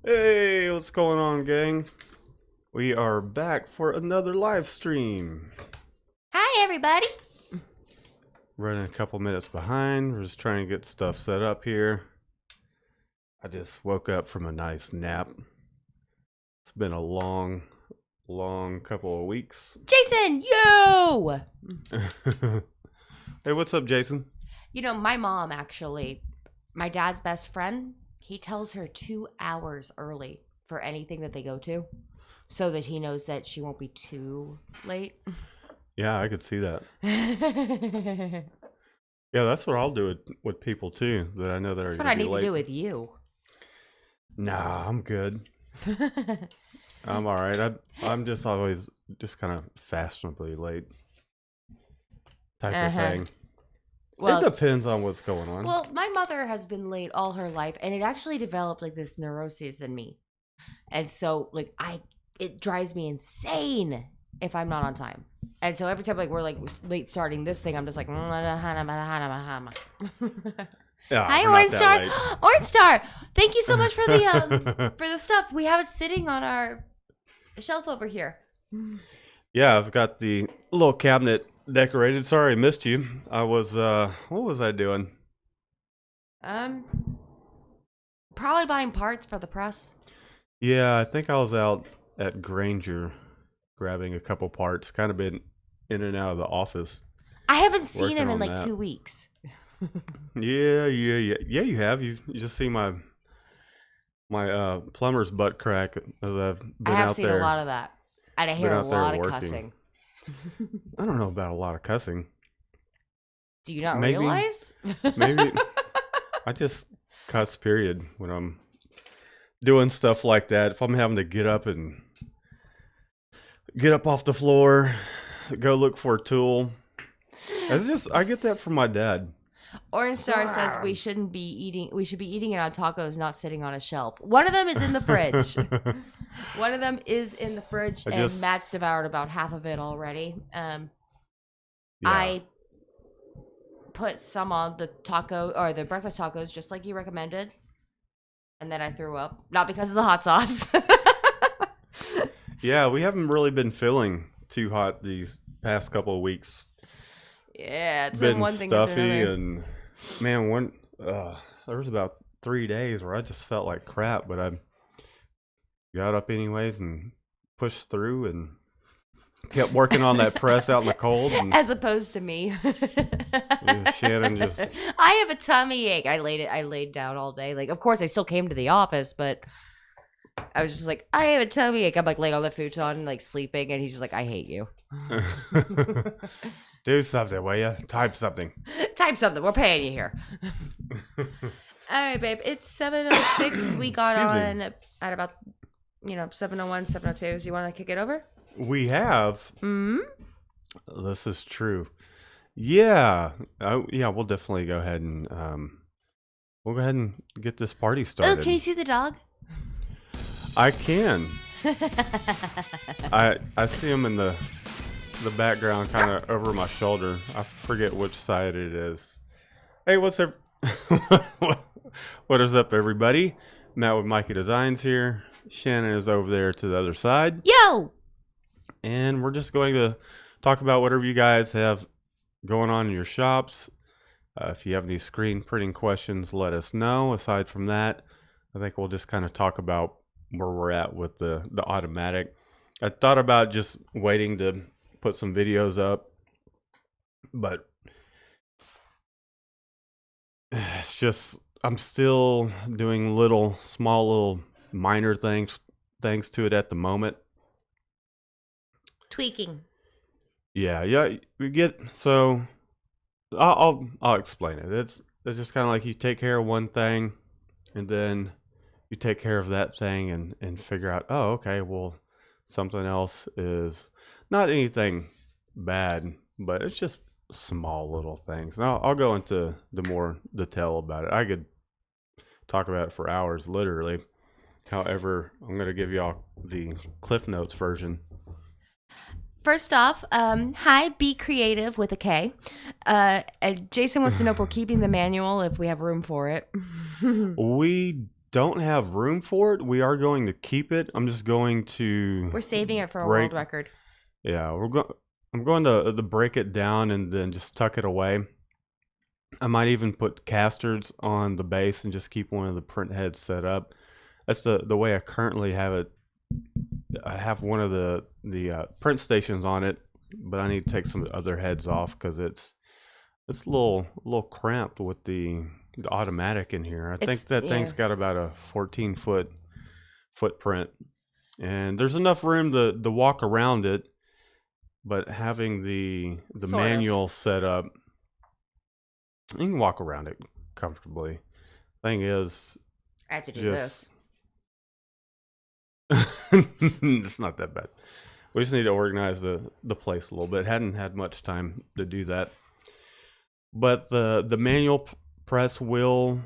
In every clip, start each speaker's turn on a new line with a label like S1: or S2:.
S1: Hey, what's going on, gang? We are back for another live stream.
S2: Hi, everybody.
S1: Running a couple minutes behind. We're just trying to get stuff set up here. I just woke up from a nice nap. It's been a long couple of weeks.
S2: Jason, yo!
S1: Hey, what's up, Jason?
S2: You know, my mom actually, my dad's best friend, he tells her 2 hours early for anything that they go to so that he knows that she won't be too late.
S1: Yeah, I could see that. Yeah, that's what I'll do with people too that I know that
S2: That's
S1: are
S2: what
S1: gonna
S2: I
S1: be
S2: need
S1: late.
S2: to do with you.
S1: Nah, I'm good. I'm all right. I'm just always just kind of fashionably late type of thing.
S2: Well,
S1: it depends on what's going on.
S2: Well, my mother has been late all her life, and it actually developed like this neurosis in me. And so, like, it drives me insane if I'm not on time. And so every time like we're like late starting this thing, I'm just like,
S1: yeah,
S2: hi,
S1: we're
S2: Orange
S1: not
S2: Star.
S1: that late.
S2: Orange Star, thank you so much for the stuff. We have it sitting on our shelf over here.
S1: Yeah, I've got the little cabinet decorated. Sorry, I missed you. I was what was I doing?
S2: Probably buying parts for the press.
S1: Yeah, I think I was out at Granger grabbing a couple parts. Kind of been in and out of the office.
S2: I haven't seen
S1: working
S2: him in
S1: on
S2: like
S1: that.
S2: 2 weeks.
S1: Yeah. You have. You just see my plumber's butt crack as I've been
S2: I have
S1: out
S2: seen
S1: there.
S2: a lot of that. And I hear a
S1: out there
S2: lot of
S1: working.
S2: cussing.
S1: I don't know about a lot of cussing.
S2: Do you not
S1: Maybe-
S2: realize?
S1: Maybe I just cuss, period, when I'm doing stuff like that. If I'm having to get up off the floor, go look for a tool. I get that from my dad.
S2: Orange Star says we should be eating it on tacos, not sitting on a shelf. One of them is in the fridge. One of them is in the fridge, and Matt's devoured about half of it already.
S1: Yeah.
S2: I put some on the taco or the breakfast tacos, just like you recommended, and then I threw up. Not because of the hot sauce.
S1: Yeah, we haven't really been feeling too hot these past couple of weeks.
S2: Yeah, it's
S1: been
S2: one thing
S1: stuffy,
S2: after another.
S1: and man, there was about 3 days where I just felt like crap, but I got up anyways and pushed through and kept working on that press out in the cold. And
S2: as opposed to me.
S1: Shannon just...
S2: I have a tummy ache. I laid down all day. Like, of course, I still came to the office, but I was just like, I have a tummy ache. I'm like laying on the futon, like sleeping, and he's just like, I hate you.
S1: Do something, will you? Type something.
S2: Type something. We're paying you here. All right, babe. It's 7:06. We got on at about 7:01, 7:02. So you want to kick it over?
S1: We have.
S2: Hmm.
S1: This is true. Yeah. We'll definitely go ahead and get this party started.
S2: Oh, can you see the dog?
S1: I can. I see him in the background, kind of over my shoulder. I forget which side it is. Hey, what's up? What is up, everybody? Matt with Mikey Designs here. Shannon is over there to the other side.
S2: Yo!
S1: And we're just going to talk about whatever you guys have going on in your shops. If you have any screen printing questions, let us know. Aside from that, I think we'll just kind of talk about where we're at with the automatic. I thought about just waiting to put some videos up, but it's just I'm still doing small little minor things to it at the moment.
S2: Tweaking.
S1: Yeah. We get so I'll explain it. It's just kind of like you take care of one thing, and then you take care of that thing, and figure out, oh, okay, well, something else is not anything bad, but it's just small little things. And I'll go into the more detail about it. I could talk about it for hours, literally. However, I'm going to give y'all the Cliff Notes version.
S2: First off, hi, Be Creative with a K. Jason wants to know if we're keeping the manual, if we have room for it.
S1: We don't have room for it. We are going to keep it. I'm just going to
S2: We're saving it for a
S1: break.
S2: world record.
S1: Yeah, I'm going to break it down and then just tuck it away. I might even put casters on the base and just keep one of the print heads set up. That's the way I currently have it. I have one of the print stations on it, but I need to take some other heads off because it's a little cramped with the automatic in here. I think that thing's got about a 14-foot footprint, and there's enough room to walk around it. But having the manual set up, you can walk around it comfortably. Thing is,
S2: I have to do this.
S1: It's not that bad. We just need to organize the place a little bit. Hadn't had much time to do that. But the manual press will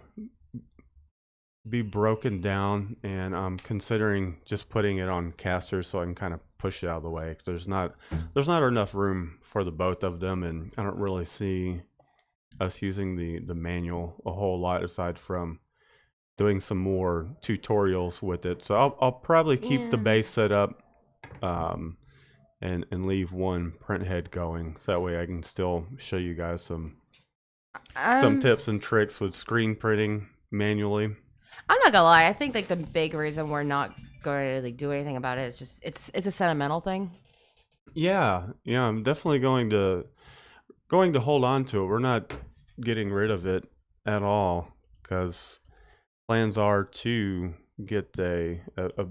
S1: be broken down, and I'm considering just putting it on casters so I can kind of push it out of the way. There's not enough room for the both of them, and I don't really see us using the manual a whole lot aside from doing some more tutorials with it. So I'll probably keep the base set up, and leave one print head going, so that way I can still show you guys some tips and tricks with screen printing manually.
S2: I'm not gonna lie. I think like the big reason we're not going to like do anything about it is just it's a sentimental thing.
S1: Yeah, I'm definitely going to hold on to it. We're not getting rid of it at all because plans are to get a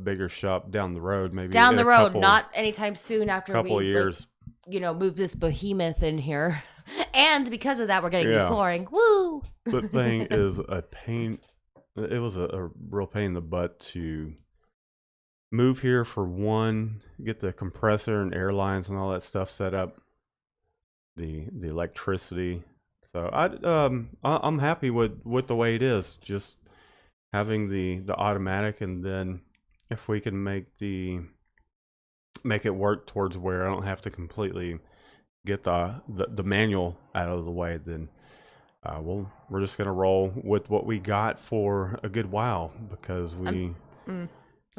S1: bigger shop down the road, maybe
S2: down the road, not anytime soon. After we
S1: years,
S2: move this behemoth in here, and because of that, we're getting new flooring. Woo!
S1: The thing is a pain. It was a real pain in the butt to move here for one, get the compressor and air lines and all that stuff set up, the electricity. So I'm happy with the way it is, just having the automatic, and then if we can make it work towards where I don't have to completely get the manual out of the way, then we're just gonna roll with what we got for a good while, because we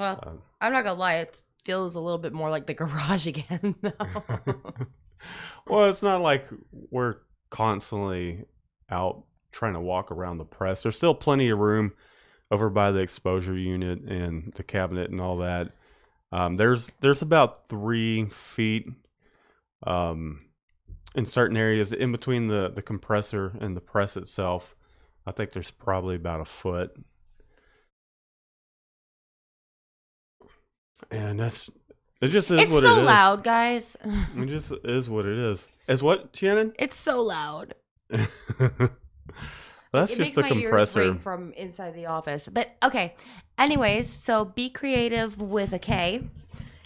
S2: I'm not gonna lie, it feels a little bit more like the garage again though.
S1: Well, it's not like we're constantly out trying to walk around the press. There's still plenty of room over by the exposure unit and the cabinet and all that. There's about 3 feet in certain areas in between the compressor and the press itself. I think there's probably about a foot. And it just is what it is.
S2: It's so loud, guys.
S1: It just is what it is. Is what, Shannon?
S2: It's so loud.
S1: That's
S2: it
S1: just
S2: makes
S1: the
S2: my
S1: compressor.
S2: ears ring from inside the office. But okay. Anyways, so Be Creative with a K.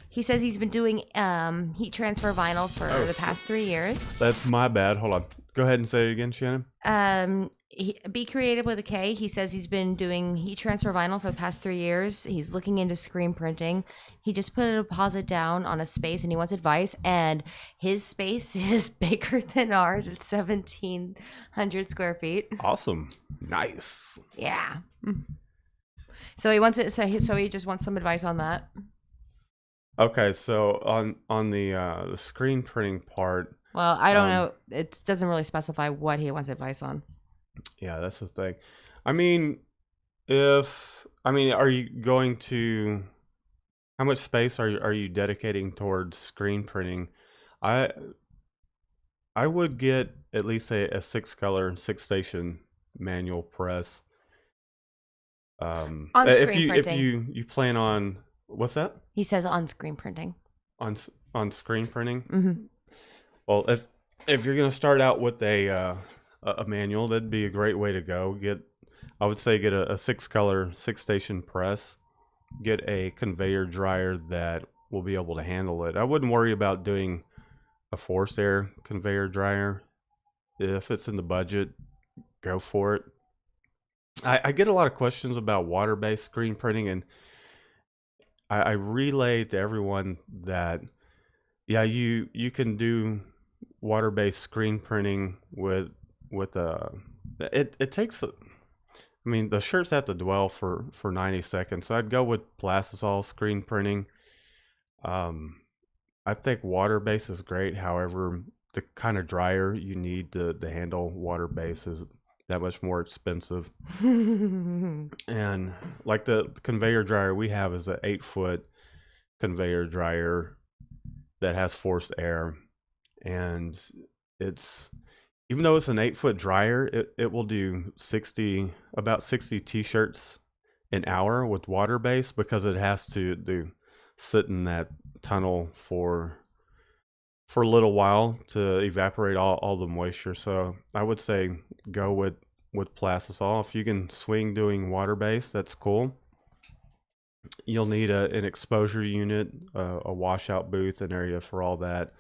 S2: He says he's been doing heat transfer vinyl for the past 3 years.
S1: That's my bad. Hold on. Go ahead and say it again, Shannon.
S2: Be Creative with a K. He says he's been doing heat transfer vinyl for the past 3 years. He's looking into screen printing. He just put a deposit down on a space and he wants advice. And his space is bigger than ours. It's 1,700 square feet.
S1: Awesome. Nice.
S2: Yeah. So he wants it. So he just wants some advice on that.
S1: Okay, so on the screen printing part.
S2: Well, I don't know. It doesn't really specify what he wants advice on.
S1: Yeah, that's the thing. I mean, are you going to? How much space are you dedicating towards screen printing? I would get at least a 6-color 6-station manual press.
S2: On screen printing.
S1: If you plan on, what's that?
S2: He says on screen printing.
S1: On screen printing.
S2: Mm-hmm.
S1: Well, if you're gonna start out with a manual, that'd be a great way to go. I would say get a 6-color 6-station press. Get a conveyor dryer that will be able to handle it. I wouldn't worry about doing a forced air conveyor dryer. If it's in the budget, go for it. I get a lot of questions about water-based screen printing, and I relay to everyone that you can do water-based screen printing with it takes I mean, the shirts have to dwell for 90 seconds. So I'd go with plastisol screen printing. Um, I think water base is great. However, the kind of dryer you need to handle water base is that much more expensive. And like the conveyor dryer we have is an 8 foot conveyor dryer that has forced air, and it's even though it's an 8 foot dryer, it will do 60 t-shirts an hour with water base because it has to do sit in that tunnel for a little while to evaporate all the moisture. So I would say go with plastisol. If you can swing doing water base, that's cool. You'll need an exposure unit, a washout booth, an area for all that,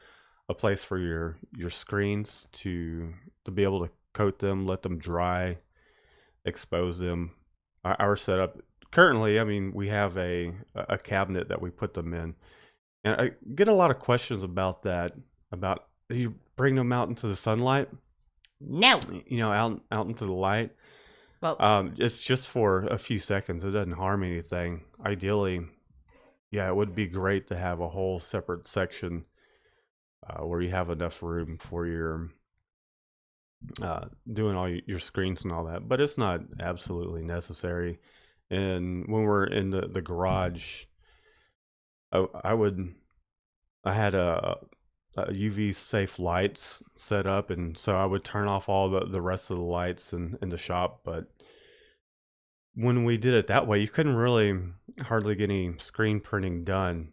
S1: a place for your screens to be able to coat them, let them dry, expose them. Our setup currently, I mean, we have a cabinet that we put them in, and I get a lot of questions about that. About you bring them out into the sunlight,
S2: No.
S1: out into the light.
S2: Well,
S1: It's just for a few seconds. It doesn't harm anything. Ideally, yeah, it would be great to have a whole separate section where you have enough room for your doing all your screens and all that. But it's not absolutely necessary. And when we're in the garage, I would I had a UV safe lights set up, and so I would turn off all the rest of the lights in the shop. But when we did it that way, you couldn't really hardly get any screen printing done.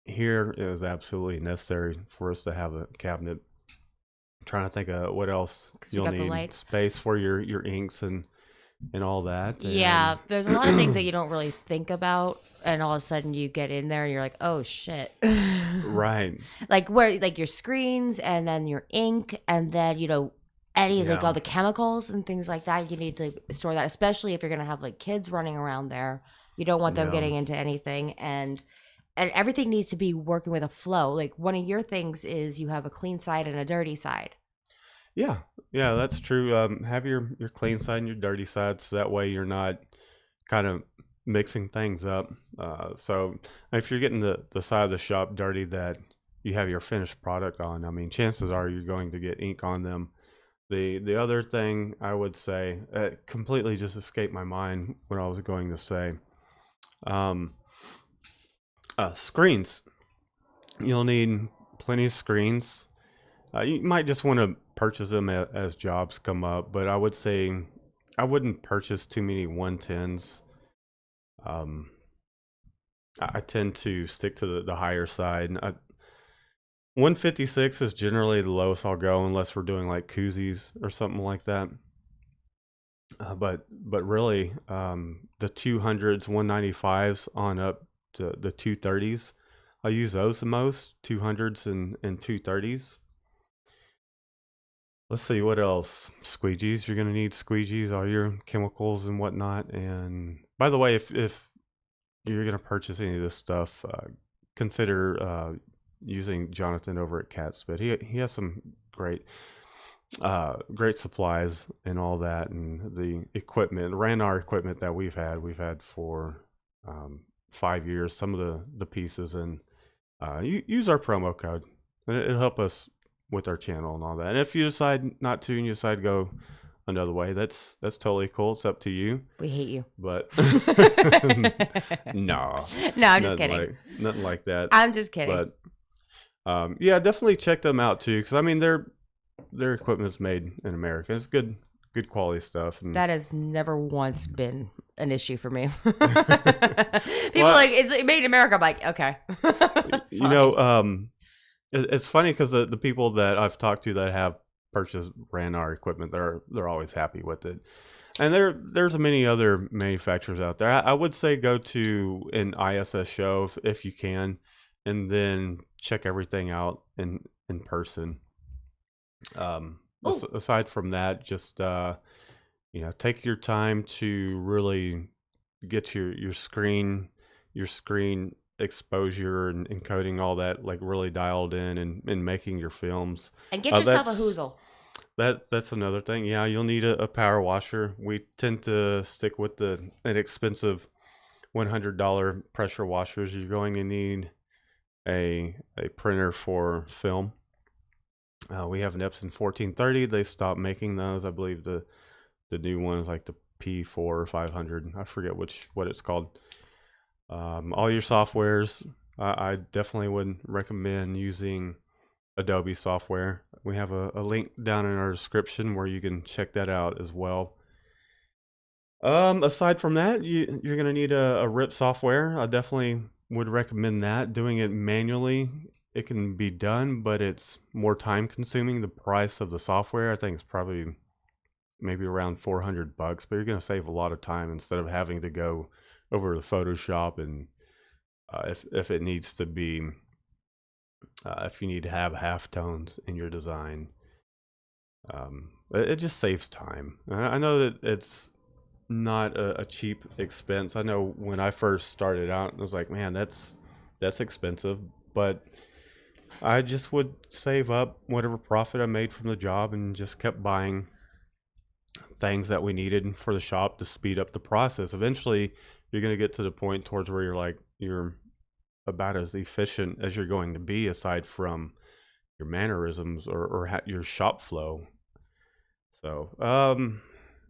S1: Here, it was absolutely necessary for us to have a cabinet. I'm trying to think of what else
S2: 'cause we
S1: you'll
S2: got the
S1: need
S2: light.
S1: space for your inks and all that.
S2: Yeah,
S1: And
S2: there's a lot of things that you don't really think about, and all of a sudden you get in there and you're like, oh shit.
S1: right,
S2: Like where like your screens and then your ink and then any like
S1: yeah,
S2: all the chemicals and things like that, you need to store that, especially if you're gonna have like kids running around there. You don't want them
S1: yeah.
S2: getting into anything, and everything needs to be working with a flow. Like one of your things is you have a clean side and a dirty side.
S1: Yeah, yeah, that's true. Have your clean side and your dirty side, so that way you're not kind of mixing things up. So if you're getting the side of the shop dirty that you have your finished product on, I mean, chances are you're going to get ink on them. The other thing I would say, completely just escaped my mind what I was going to say. Um, Screens. You'll need plenty of screens. You might just want to purchase them as jobs come up, but I would say I wouldn't purchase too many 110s. Um, I tend to stick to the higher side. 156 is generally the lowest I'll go unless we're doing like koozies or something like that. But really, the 200s, 195s on up to the 230s, I use those the most. 200s and 230s. Let's see what else. Squeegees. You're gonna need squeegees, all your chemicals and whatnot. And by the way, if you're gonna purchase any of this stuff, consider using Jonathan over at Catspit. He has some great supplies and all that, and the equipment, Randar equipment that we've had for 5 years. Some of the pieces, and use our promo code, and it'll help us with our channel and all that. And if you decide not to and you decide to go another way, that's totally cool. It's up to you.
S2: We hate you.
S1: But no,
S2: No, I'm just kidding.
S1: Nothing like that.
S2: I'm just kidding.
S1: But yeah, definitely check them out too, because I mean their equipment is made in America. It's good quality stuff. And
S2: That has never once been an issue for me. People
S1: Well,
S2: like it's made in America. I'm like, okay.
S1: it's funny because the people that I've talked to that have purchased Randar equipment, they're always happy with it. And there's many other manufacturers out there. I would say go to an ISS show if you can, and then check everything out in person. Aside from that, just take your time to really get your screen exposure and encoding all that like really dialed in and making your films.
S2: And get yourself a
S1: That's
S2: hoozle.
S1: that's another thing. Yeah, you'll need a power washer. We tend to stick with the inexpensive $100 pressure washers. You're going to need a printer for film. We have an Epson 1430. They stopped making those. I believe the new one is like the P4 or 500. I forget what it's called. All your softwares, I definitely would recommend using Adobe software. We have a link down in our description where you can check that out as well. Aside from that, you're gonna need a RIP software. I definitely would recommend that. Doing it manually, it can be done, but it's more time consuming. The price of the software, I think, is probably maybe around $400, but you're gonna save a lot of time instead of having to go over to Photoshop and if it needs to be, if you need to have halftones in your design, it just saves time. I know that it's not a cheap expense. I know when I first started out, I was like, man, that's expensive, but I just would save up whatever profit I made from the job and just kept buying things that we needed for the shop to speed up the process. Eventually, you're going to get to the point towards where you're about as efficient as you're going to be, aside from your mannerisms or your shop flow. So,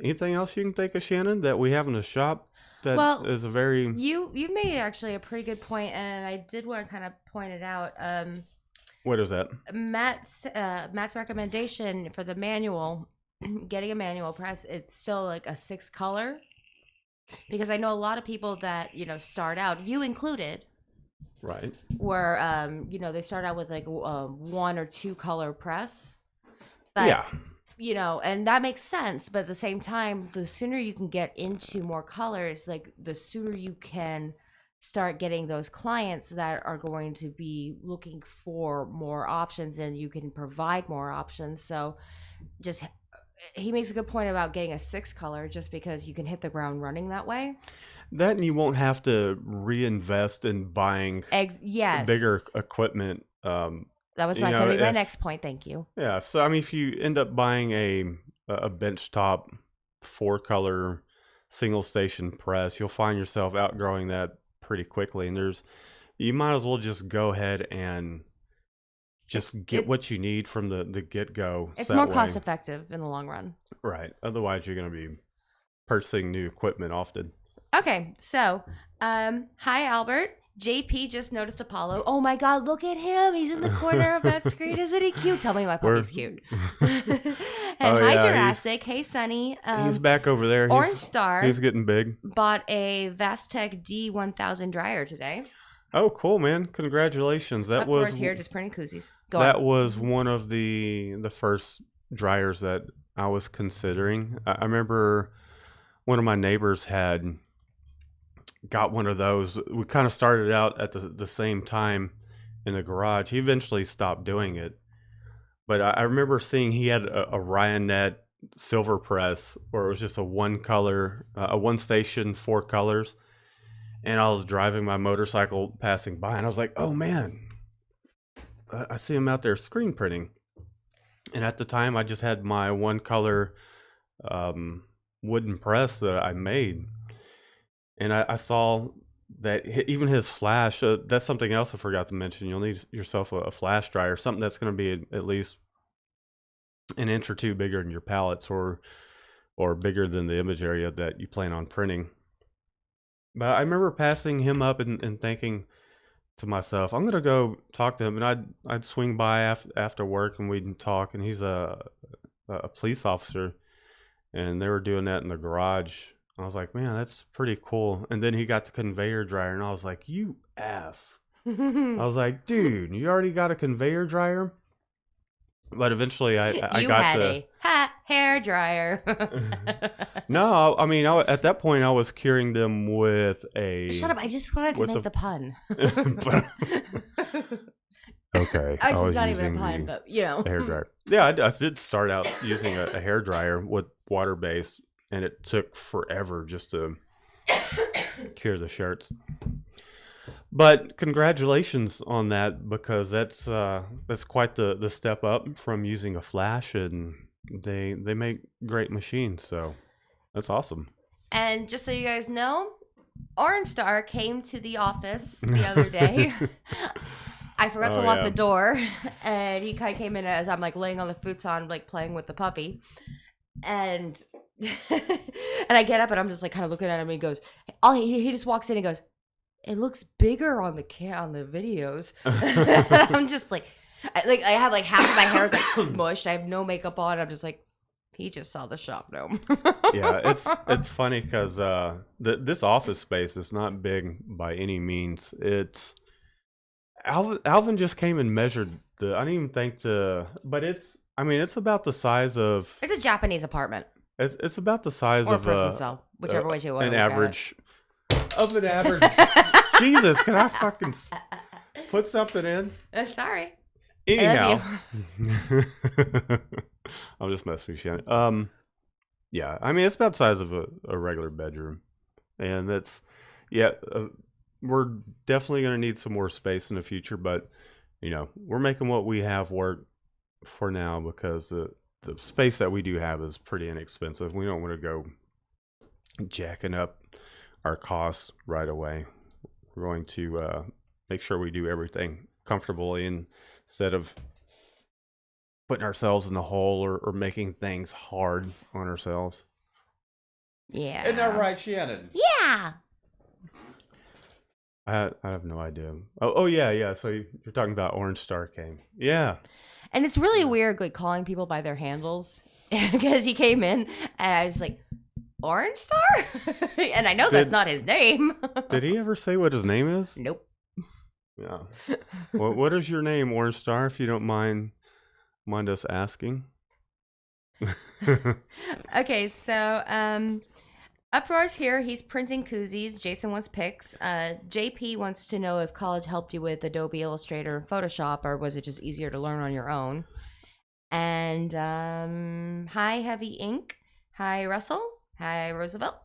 S1: anything else you can think of, Shannon, that we have in the shop that is a very...
S2: You made actually a pretty good point, and I did want to kind of point it out.
S1: What is that?
S2: Matt's recommendation for the manual, getting a manual press, it's still like a 6 color, because I know a lot of people that start out, you included,
S1: right,
S2: where they start out with like 1 or 2 color press, but
S1: yeah,
S2: and that makes sense. But at the same time, the sooner you can get into more colors, like the sooner you can start getting those clients that are going to be looking for more options, and you can provide more options. So just, he makes a good point about getting a 6 color, just because you can hit the ground running that way.
S1: That, and you won't have to reinvest in buying bigger equipment.
S2: That was going to be my next point. Thank you.
S1: Yeah. So, I mean, if you end up buying a benchtop 4-color single station press, you'll find yourself outgrowing that pretty quickly. And you might as well just go ahead and just get what you need from the get-go.
S2: It's more cost effective in the long run.
S1: Right. Otherwise, you're going to be purchasing new equipment often.
S2: Okay. So, hi, Albert. JP just noticed Apollo. Oh my God, look at him. He's in the corner of that screen. Isn't he cute? Tell me my puppy's cute. And hi, Jurassic. Hey, Sunny.
S1: He's back over there.
S2: Orange Star.
S1: He's getting big.
S2: Bought a Vastec D1000 dryer today.
S1: Oh, cool, man. Congratulations. That was... Of
S2: course, here, just printing koozies.
S1: That was one of the first dryers that I was considering. I remember one of my neighbors had got one of those. We kind of started out at the same time in the garage. He eventually stopped doing it, but I remember seeing he had a Ryonet silver press where it was just a 1-color, a 1-station, 4 colors. And I was driving my motorcycle passing by, and I was like, oh man, I see him out there screen printing. And at the time, I just had my 1-color wooden press that I made. And I saw that even his flash, that's something else I forgot to mention. You'll need yourself a flash dryer, something that's going to be at least an inch or 2 bigger than your pallets, or bigger than the image area that you plan on printing. But I remember passing him up and thinking to myself, I'm going to go talk to him. And I'd swing by after work, and we'd talk. And he's a police officer, and they were doing that in the garage. I was like, man, that's pretty cool. And then he got the conveyor dryer, and I was like, you ass. I was like, dude, you already got a conveyor dryer? But eventually I got a
S2: hair dryer.
S1: No, I mean, at that point I was curing them with a...
S2: Shut up, I just wanted to make the pun.
S1: Okay.
S2: I was not even a pun, but
S1: a hair dryer. Yeah, I did start out using a hair dryer with water base, and it took forever just to cure the shirts. But congratulations on that, because that's quite the step up from using a flash, and they make great machines, so that's awesome.
S2: And just so you guys know, Orange Star came to the office the other day. I forgot to
S1: Oh
S2: lock the
S1: yeah.
S2: door, and he kind of came in as I'm like laying on the futon, like playing with the puppy, and and I get up and I'm just like kind of looking at him. And he goes, "Oh, he just walks in and goes, it looks bigger on the videos." I'm just like, I have like half of my hair is like smushed. I have no makeup on. I'm just like, he just saw the shop gnome.
S1: Yeah, it's funny because this office space is not big by any means. It's Alvin just came and measured the. I didn't even think to, but it's. I mean, it's about the size of.
S2: It's a Japanese apartment
S1: It's about the size
S2: or a
S1: of
S2: prison cell, whichever way you want
S1: an
S2: to look
S1: average of an
S2: at
S1: average.
S2: it.
S1: Jesus, can I fucking put something in?
S2: Sorry.
S1: Anyhow, I'm just messing with you. Yeah, I mean it's about the size of a regular bedroom, and that's yeah. We're definitely going to need some more space in the future, but we're making what we have work for now because the space that we do have is pretty inexpensive. We don't want to go jacking up our costs right away. We're going to make sure we do everything comfortably instead of putting ourselves in the hole or making things hard on ourselves.
S2: Yeah.
S1: Isn't that right, Shannon?
S2: Yeah.
S1: I have no idea. Oh yeah. So you're talking about Orange Star came. Yeah.
S2: And it's really weird, like calling people by their handles, because he came in and I was like, Orange Star? And I know that's not his name.
S1: Did he ever say what his name is?
S2: Nope.
S1: Yeah. What is your name, Orange Star? If you don't mind us asking.
S2: Okay, so Uproar's here. He's printing koozies. Jason wants pics. JP wants to know if college helped you with Adobe Illustrator and Photoshop, or was it just easier to learn on your own? And hi, Heavy Ink. Hi, Russell. Hi, Roosevelt.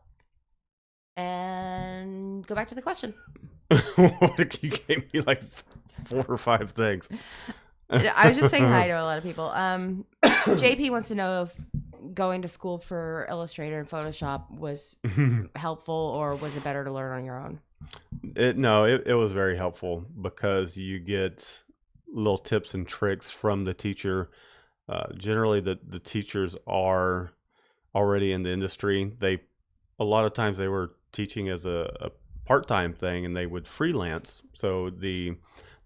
S2: And go back to the question.
S1: You gave me like 4 or 5 things.
S2: I was just saying hi to a lot of people. JP wants to know if going to school for Illustrator and Photoshop was helpful, or was it better to learn on your own?
S1: It was very helpful because you get little tips and tricks from the teacher. Generally, the teachers are already in the industry. A lot of times they were teaching as a part-time thing, and they would freelance. So the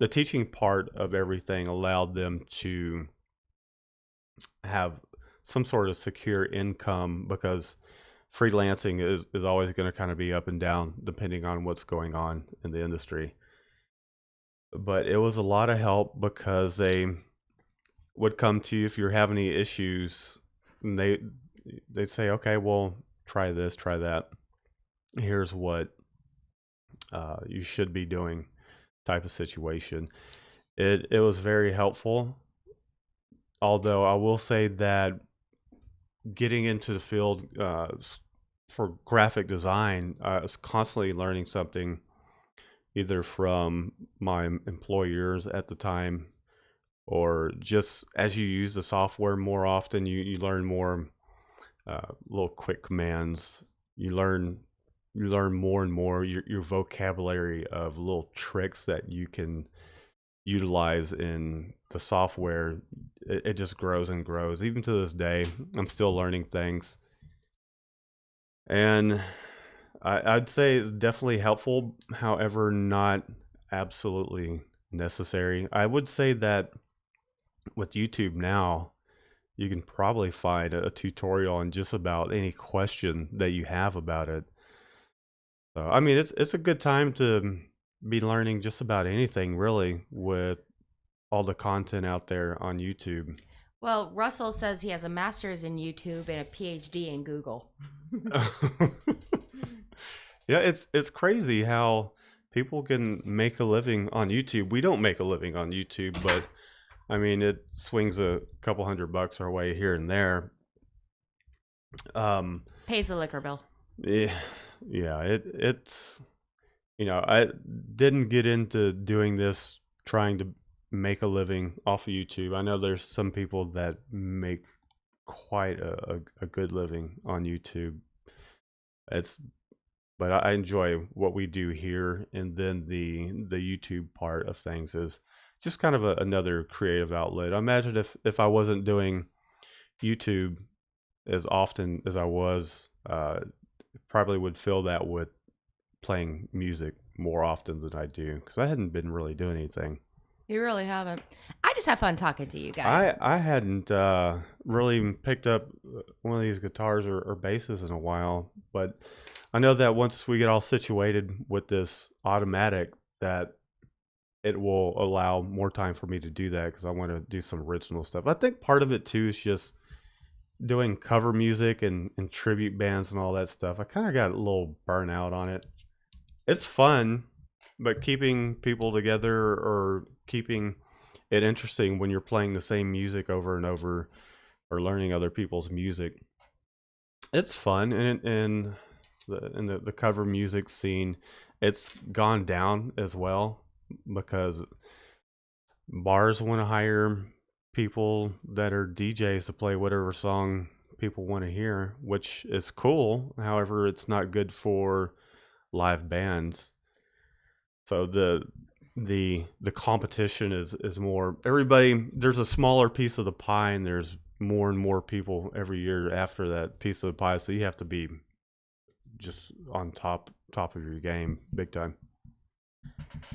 S1: teaching part of everything allowed them to have some sort of secure income, because freelancing is always going to kind of be up and down depending on what's going on in the industry. But it was a lot of help because they would come to you if you're having any issues, and they'd say, okay, well, try this, try that. Here's what you should be doing, type of situation. It was very helpful. Although I will say that getting into the field for graphic design, I was constantly learning something, either from my employers at the time, or just as you use the software more often, you learn more little quick commands. You learn more and more your vocabulary of little tricks that you can utilize in the software. It just grows and grows. Even to this day, I'm still learning things, and I'd say it's definitely helpful. However, not absolutely necessary. I would say that with YouTube now, you can probably find a tutorial on just about any question that you have about it. So I mean, it's a good time to be learning just about anything, really, with all the content out there on YouTube.
S2: Well, Russell says he has a master's in YouTube and a PhD in Google.
S1: Yeah, it's crazy how people can make a living on YouTube. We don't make a living on YouTube, but I mean, it swings a couple $100 our way here and there.
S2: Pays the liquor bill.
S1: Yeah, it's I didn't get into doing this trying to make a living off of YouTube. I know there's some people that make quite a good living on YouTube. It's but I enjoy what we do here, and then the YouTube part of things is just kind of another creative outlet. I imagine if I wasn't doing YouTube as often as I was, probably would fill that with playing music more often than I do because I hadn't been really doing anything.
S2: You really haven't. I just have fun talking to you
S1: I
S2: guys.
S1: I hadn't really even picked up one of these guitars or basses in a while, but I know that once we get all situated with this automatic, that it will allow more time for me to do that because I want to do some original stuff. I think part of it too is just doing cover music and tribute bands and all that stuff. I kind of got a little burnout on it. It's fun, but keeping people together or keeping it interesting when you're playing the same music over and over or learning other people's music, it's fun. And in the cover music scene, it's gone down as well because bars want to hire people that are DJs to play whatever song people want to hear, which is cool. However, it's not good for live bands. So the competition is more everybody. There's a smaller piece of the pie, and there's more and more people every year after that piece of the pie. So you have to be just on top of your game, big time.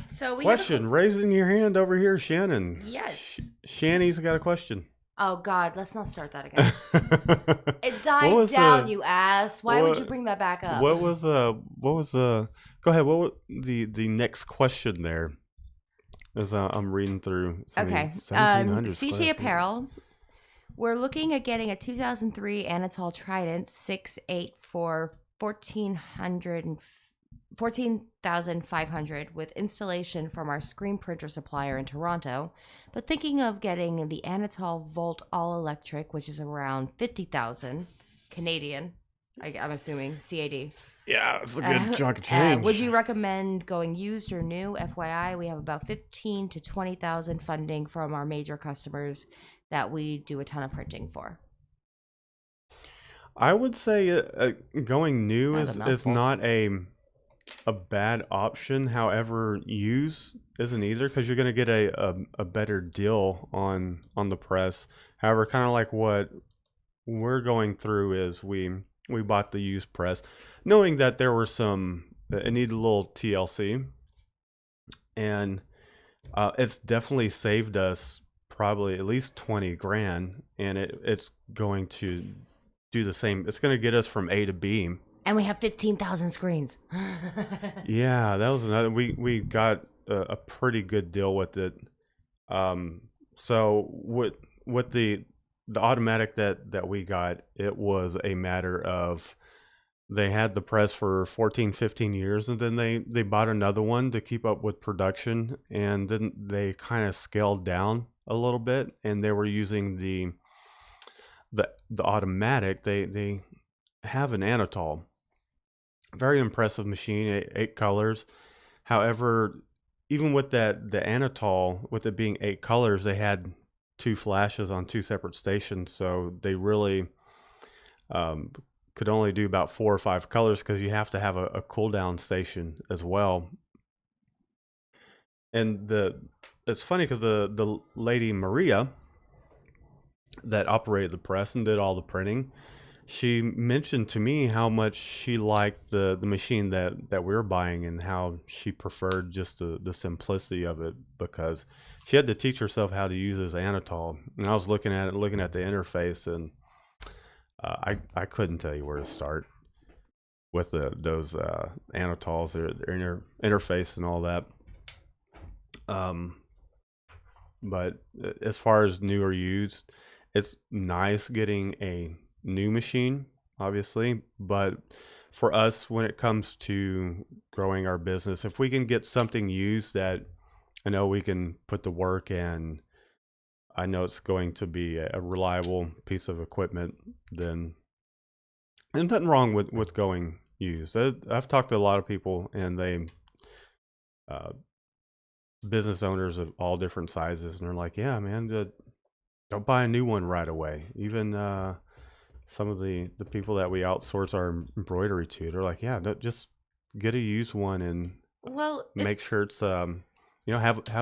S2: So we
S1: Question, raising your hand over here, Shannon.
S2: Yes.
S1: Shanny's got a question.
S2: Oh God, let's not start that again.
S1: What
S2: It died
S1: was
S2: down,
S1: the
S2: you ass. Why would you
S1: what
S2: bring that back up?
S1: what was go ahead, what was the next question there? As I'm reading through some of
S2: Okay.
S1: these 1700s
S2: CT
S1: class.
S2: Apparel. We're looking at getting a 2003 Anatol Trident 6.8 for 14,500 with installation from our screen printer supplier in Toronto, but thinking of getting the Anatol Volt All Electric, which is around 50,000 Canadian. I'm assuming CAD.
S1: Yeah, it's a good chunk of change.
S2: Would you recommend going used or new? FYI, we have about 15 to 20,000 funding from our major customers that we do a ton of printing for.
S1: I would say going new
S2: That was a
S1: is
S2: mouthful.
S1: not a bad option. However, use isn't either because you're going to get a better deal on the press. However, kind of like what we're going through is we bought the used press, knowing that there were some it needed a little TLC, and it's definitely saved us probably at least 20 grand, and it's going to do the same. It's going to get us from A to B.
S2: And we have 15,000 screens.
S1: Yeah, that was another. We got a pretty good deal with it. So with the automatic that we got, it was a matter of they had the press for 14, 15 years, and then they bought another one to keep up with production, and then they kind of scaled down a little bit, and they were using the automatic. They have an Anatol, very impressive machine, eight colors. However, even with the Anatol, with it being eight colors, they had two flashes on two separate stations, so they really um, could only do about 4 or 5 colors because you have to have a cool down station as well. And it's funny because the lady Maria that operated the press and did all the printing, she mentioned to me how much she liked the machine that we were buying and how she preferred just the simplicity of it because she had to teach herself how to use this Anatol. And I was looking at it, looking at the interface, and I couldn't tell you where to start with those Anatols, their interface and all that. But as far as new or used, it's nice getting a new machine, obviously. But for us, when it comes to growing our business, if we can get something used that I know we can put the work in, I know it's going to be a reliable piece of equipment, then there's nothing wrong with going used. I've talked to a lot of people, and they uh, business owners of all different sizes, and they're like, "Yeah, man, don't buy a new one right away. Even some of the people that we outsource our embroidery to, they're like, yeah, just get a used one and
S2: Well,
S1: make sure it's have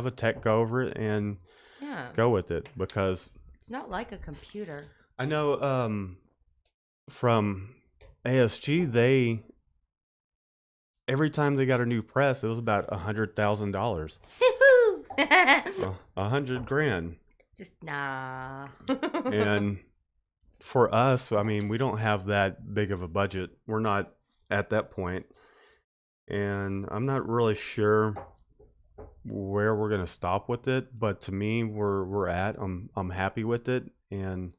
S1: a tech go over it and
S2: yeah,
S1: go with it, because
S2: it's not like a computer.
S1: I know from ASG, they every time they got a new press, it was about $100,000, $100,000.
S2: Just nah.
S1: And for us, I mean, we don't have that big of a budget. We're not at that point, and I'm not really sure where we're gonna stop with it. But to me, we're at. I'm happy with it, and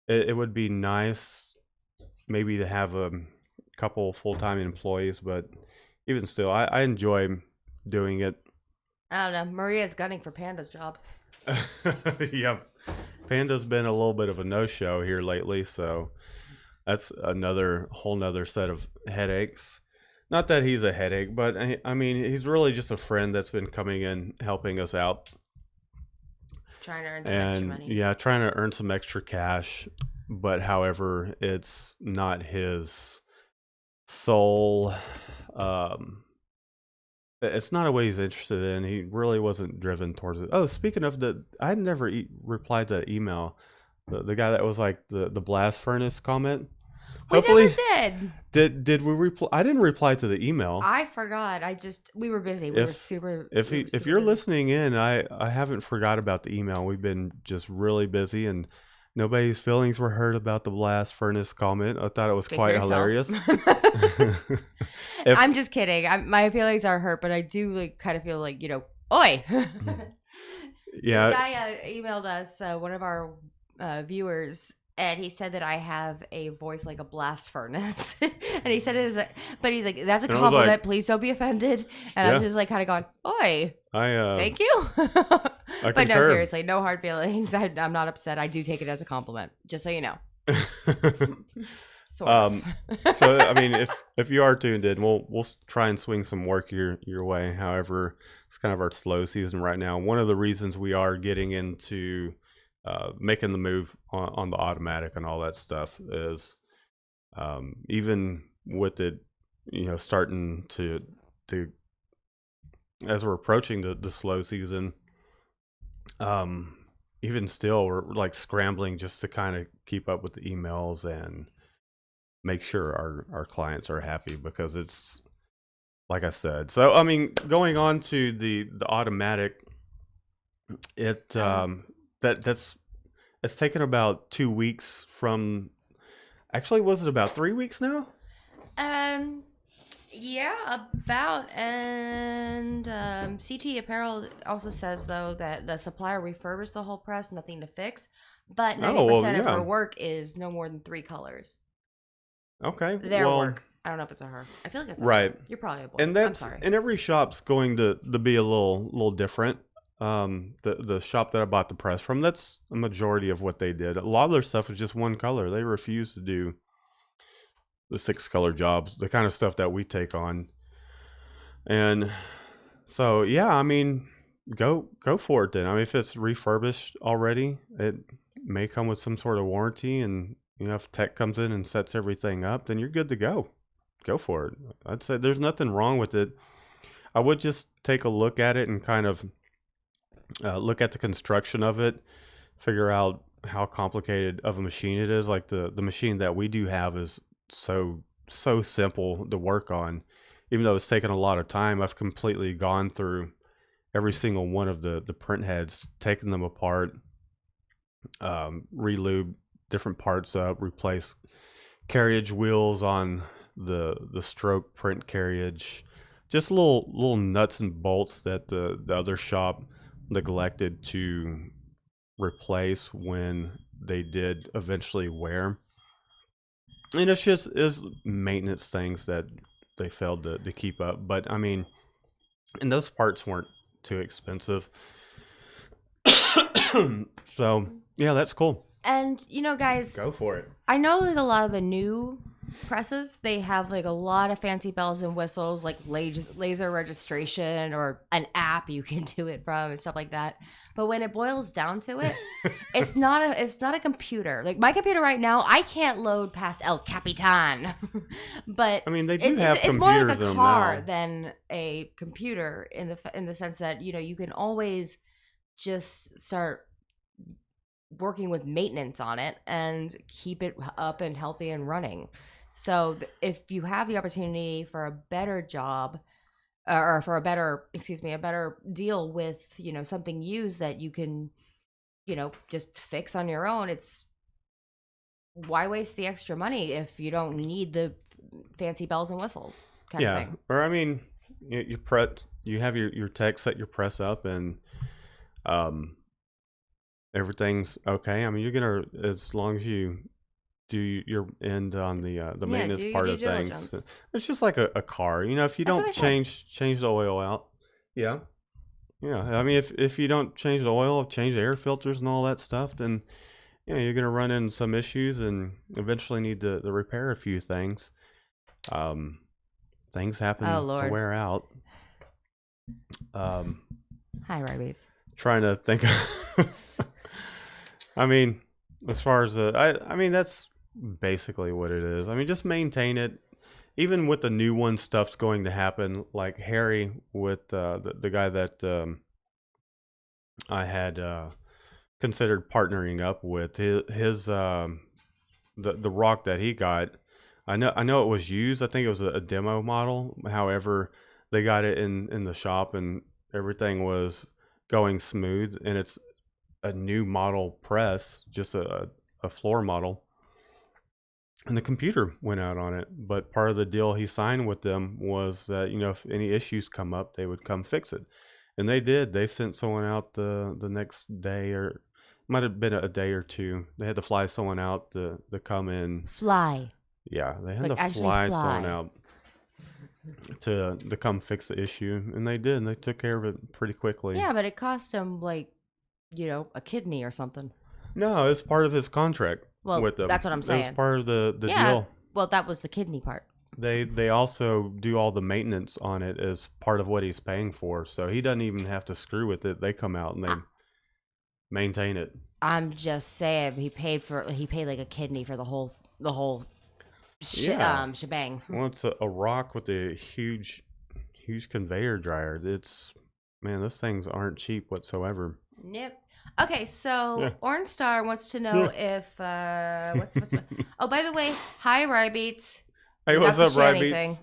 S1: it would be nice maybe to have a couple full-time employees, but even still, I enjoy doing it.
S2: I don't know. Maria's gunning for Panda's job.
S1: Yeah, Panda's been a little bit of a no-show here lately, so that's another whole nother set of headaches. Not that he's a headache, but I mean, he's really just a friend that's been coming in helping us out,
S2: Trying to earn some extra
S1: and
S2: money.
S1: yeah, trying to earn some extra cash. But however, it's not his sole. Um, it's not what he's interested in. He really wasn't driven towards it. Oh, speaking of I had never replied to that email. The guy that was like the blast furnace comment.
S2: We
S1: Hopefully,
S2: never did.
S1: did we reply? I didn't reply to the email.
S2: I forgot. We were busy. We were
S1: If
S2: super.
S1: if
S2: we
S1: he,
S2: were
S1: if
S2: super
S1: you're
S2: busy.
S1: listening in, I haven't forgot about the email. We've been just really busy, and nobody's feelings were hurt about the blast furnace comment. I thought it was
S2: Speak for
S1: quite
S2: yourself.
S1: hilarious.
S2: I'm just kidding. My feelings are hurt, but I do like kind of feel like oi.
S1: Yeah.
S2: This guy emailed us, one of our viewers, and he said that I have a voice like a blast furnace, and he said it is, but he's like, that's a
S1: And I was
S2: compliment.
S1: like,
S2: Please don't be offended. And
S1: yeah,
S2: I'm just like kind of going, oi,
S1: I
S2: thank you.
S1: I
S2: But no,
S1: concur.
S2: seriously, no hard feelings. I'm not upset. I do take it as a compliment, just so you know. Sort of.
S1: So I mean, if you are tuned in, we'll try and swing some work your way. However, it's kind of our slow season right now. One of the reasons we are getting into making the move on the automatic and all that stuff is even with it, starting to as we're approaching the slow season. Even still, we're like scrambling just to kind of keep up with the emails and make sure our clients are happy, because it's like I said. So I mean, going on to the automatic, that's it's taken about 2 weeks from. Actually, was it about 3 weeks now?
S2: Yeah, about. And CT Apparel also says though that the supplier refurbished the whole press, nothing to fix, but
S1: Oh well,
S2: 90% of her
S1: yeah.
S2: work is no more than 3 colors.
S1: Okay.
S2: Their
S1: Well,
S2: work. I don't know if it's a her. I feel like it's a
S1: right.
S2: her. You're probably a boy.
S1: And
S2: I'm sorry.
S1: every shop's going to be a little different. The shop that I bought the press from, that's a majority of what they did. A lot of their stuff was just one color. They refused to do the 6-color jobs, the kind of stuff that we take on. And so yeah, I mean, go for it then. I mean, if it's refurbished already, it may come with some sort of warranty, and if tech comes in and sets everything up, then you're good to go. Go for it. I'd say there's nothing wrong with it. I would just take a look at it and kind of look at the construction of it, figure out how complicated of a machine it is. Like the machine that we do have is so simple to work on. Even though it's taken a lot of time, I've completely gone through every single one of the print heads, taken them apart, relube different parts up, replace carriage wheels on the stroke print carriage, just little nuts and bolts that the other shop neglected to replace when they did eventually wear. And it's just is maintenance things that they failed to keep up. But I mean, and those parts weren't too expensive. So yeah, that's cool.
S2: And guys,
S1: Go for it.
S2: I know like a lot of the new presses, they have like a lot of fancy bells and whistles, like laser registration or an app you can do it from and stuff like that. But when it boils down to it, it's not a computer. Like my computer right now, I can't load past El Capitan. But
S1: I mean, they do have
S2: it's more like
S1: computers in
S2: a
S1: them
S2: car
S1: now.
S2: than a computer in the sense that you can always just start working with maintenance on it and keep it up and healthy and running. So if you have the opportunity for a better job or for a better, excuse me, a better deal with, something used that you can, just fix on your own, it's why waste the extra money if you don't need the fancy bells and whistles kind of
S1: Yeah,
S2: thing.
S1: or I mean, you have your tech set your press up, and um, everything's okay. I mean, you're gonna, as long as you do your end on the
S2: Yeah,
S1: maintenance
S2: do your
S1: part
S2: due
S1: of things.
S2: diligence.
S1: It's just like a car. If you
S2: That's what I
S1: don't
S2: said.
S1: change the oil out, yeah, yeah. I mean, if you don't change the oil, change the air filters and all that stuff, then you're gonna run into some issues and eventually need to repair a few things. Um, Things
S2: Oh
S1: happen to
S2: Lord.
S1: wear out. Um,
S2: Hi, Rybates.
S1: Trying to think. I mean, as far as I mean, that's basically what it is. I mean, just maintain it. Even with the new one, stuff's going to happen. Like Harry with the guy that I had considered partnering up with. His the rock that he got. I know it was used. I think it was a demo model. However, they got it in the shop and everything was going smooth. And it's a new model press, just a floor model. And the computer went out on it. But part of the deal he signed with them was that, if any issues come up, they would come fix it. And they did. They sent someone out the next day, or might have been a day or two. They had to fly someone out to come in.
S2: Fly.
S1: Yeah, they had
S2: Like
S1: to
S2: actually
S1: fly someone
S2: fly.
S1: out to come fix the issue, and they did. And they took care of it pretty quickly.
S2: Yeah, but it cost him like, a kidney or something.
S1: No, it's part of his contract
S2: Well,
S1: with them.
S2: that's what I'm
S1: It was
S2: saying.
S1: part of the
S2: Yeah.
S1: deal.
S2: Well, that was the kidney part.
S1: They also do all the maintenance on it as part of what he's paying for, so he doesn't even have to screw with it. They come out and they maintain it.
S2: I'm just saying he paid like a kidney for the whole
S1: Yeah.
S2: shebang.
S1: Well, it's a rock with a huge conveyor dryer. Man, those things aren't cheap whatsoever.
S2: Nope. Okay, so
S1: Yeah.
S2: Orange Star wants to know
S1: Yeah.
S2: if what's oh, by the way, hi Rybeats.
S1: Hey,
S2: You got
S1: what's
S2: the
S1: up,
S2: Shanny
S1: Rybeats?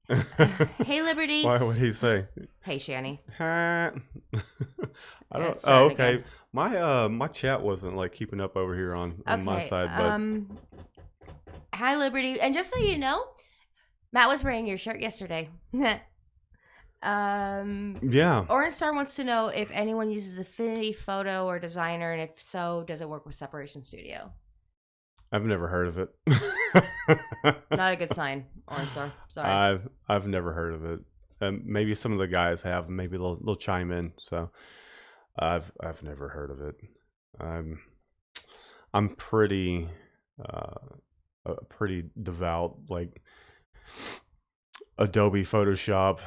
S2: thing. Hey Liberty.
S1: Why would he say?
S2: Hey Shanny.
S1: I
S2: Yeah,
S1: don't.
S2: it's
S1: Oh,
S2: starting
S1: okay.
S2: again.
S1: My chat wasn't like keeping up over here on my
S2: Okay.
S1: side, but
S2: Hi Liberty. And just so you know, Matt was wearing your shirt yesterday.
S1: yeah,
S2: Orange Star wants to know if anyone uses Affinity Photo or Designer, and if so, does it work with Separation Studio?
S1: I've never heard of it.
S2: Not a good sign, Orange Star. Sorry.
S1: I've never heard of it. Maybe some of the guys have. Maybe they'll chime in. So I've never heard of it. I'm pretty pretty devout like Adobe Photoshop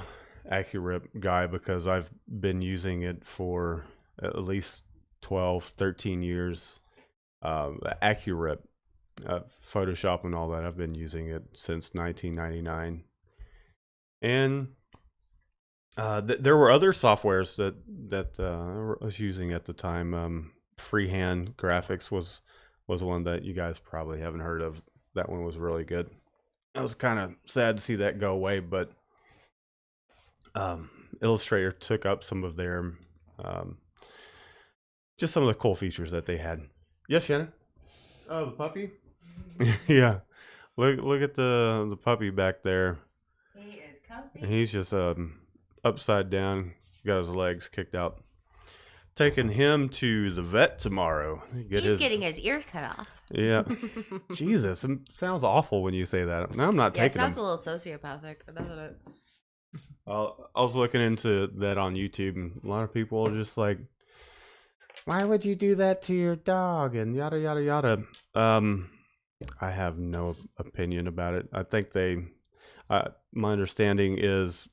S1: accurate guy, because I've been using it for at least 12, 13 years. Accurate Photoshop and all that. I've been using it since 1999. And there were other softwares that I was using at the time. Freehand Graphics was one that you guys probably haven't heard of. That one was really good. I was kind of sad to see that go away, but Illustrator took up some of their just some of the cool features that they had. Yes, Shannon. Oh, the puppy. Yeah, look at the puppy back there.
S2: He is comfy.
S1: And he's just upside down, got his legs kicked out. Taking him to the vet tomorrow.
S2: He's getting his ears cut off.
S1: Yeah. Jesus, it sounds awful when you say that. No, I'm not
S2: Yeah, it
S1: taking
S2: sounds
S1: him.
S2: a little sociopathic, doesn't it?
S1: I was looking into that on YouTube, and a lot of people are just like, "Why would you do that to your dog?" and yada yada yada. I have no opinion about it. I think my understanding is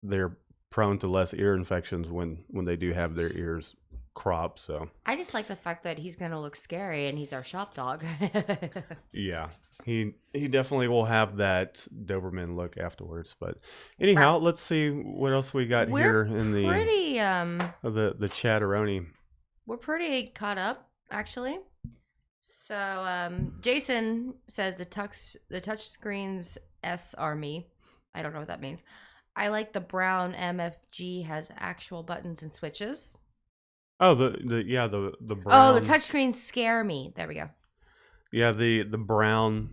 S1: they're prone to less ear infections when they do have their ears cropped. So
S2: I just like the fact that he's gonna look scary and he's our shop dog.
S1: yeah, he definitely will have that Doberman look afterwards. But anyhow, let's see what else we got here in the chatteroni.
S2: We're pretty caught up actually. So Jason says the touch screens S are me. I don't know what that means. I like the brown MFG has actual buttons and switches.
S1: Oh, the
S2: Oh,
S1: brown.
S2: the touchscreens scare me. There we go.
S1: Yeah, the brown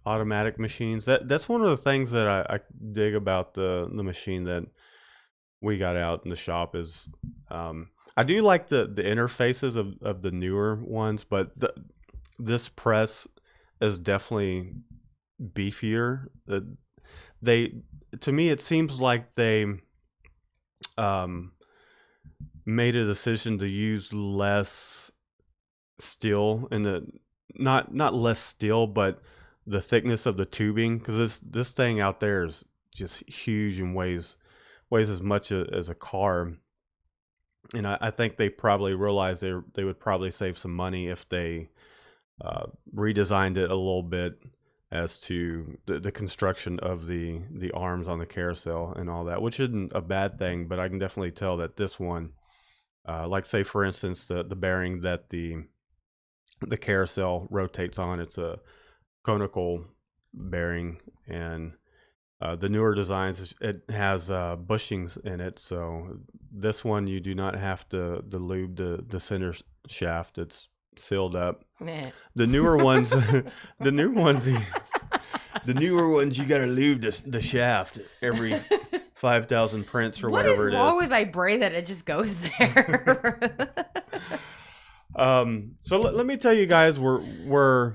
S1: automatic machines. That's one of the things that I dig about the machine that we got out in the shop is I do like the interfaces of the newer ones, but this press is definitely beefier. They to me it seems like they um made a decision to use less steel in the not less steel, but the thickness of the tubing, because this thing out there is just huge and weighs as much as a car. And I think they probably realized they would probably save some money if they redesigned it a little bit as to the construction of the arms on the carousel and all that, which isn't a bad thing. But I can definitely tell that this one, like say for instance the bearing that the carousel rotates on, it's a conical bearing, and the newer designs it has bushings in it. So this one you do not have to lube the center shaft; it's sealed up.
S2: Meh.
S1: The newer ones, the newer ones, the newer ones, you got to lube the shaft every 5,000 prints or whatever it is.
S2: What is wrong with my brain that it just goes there?
S1: So let me tell you guys where we're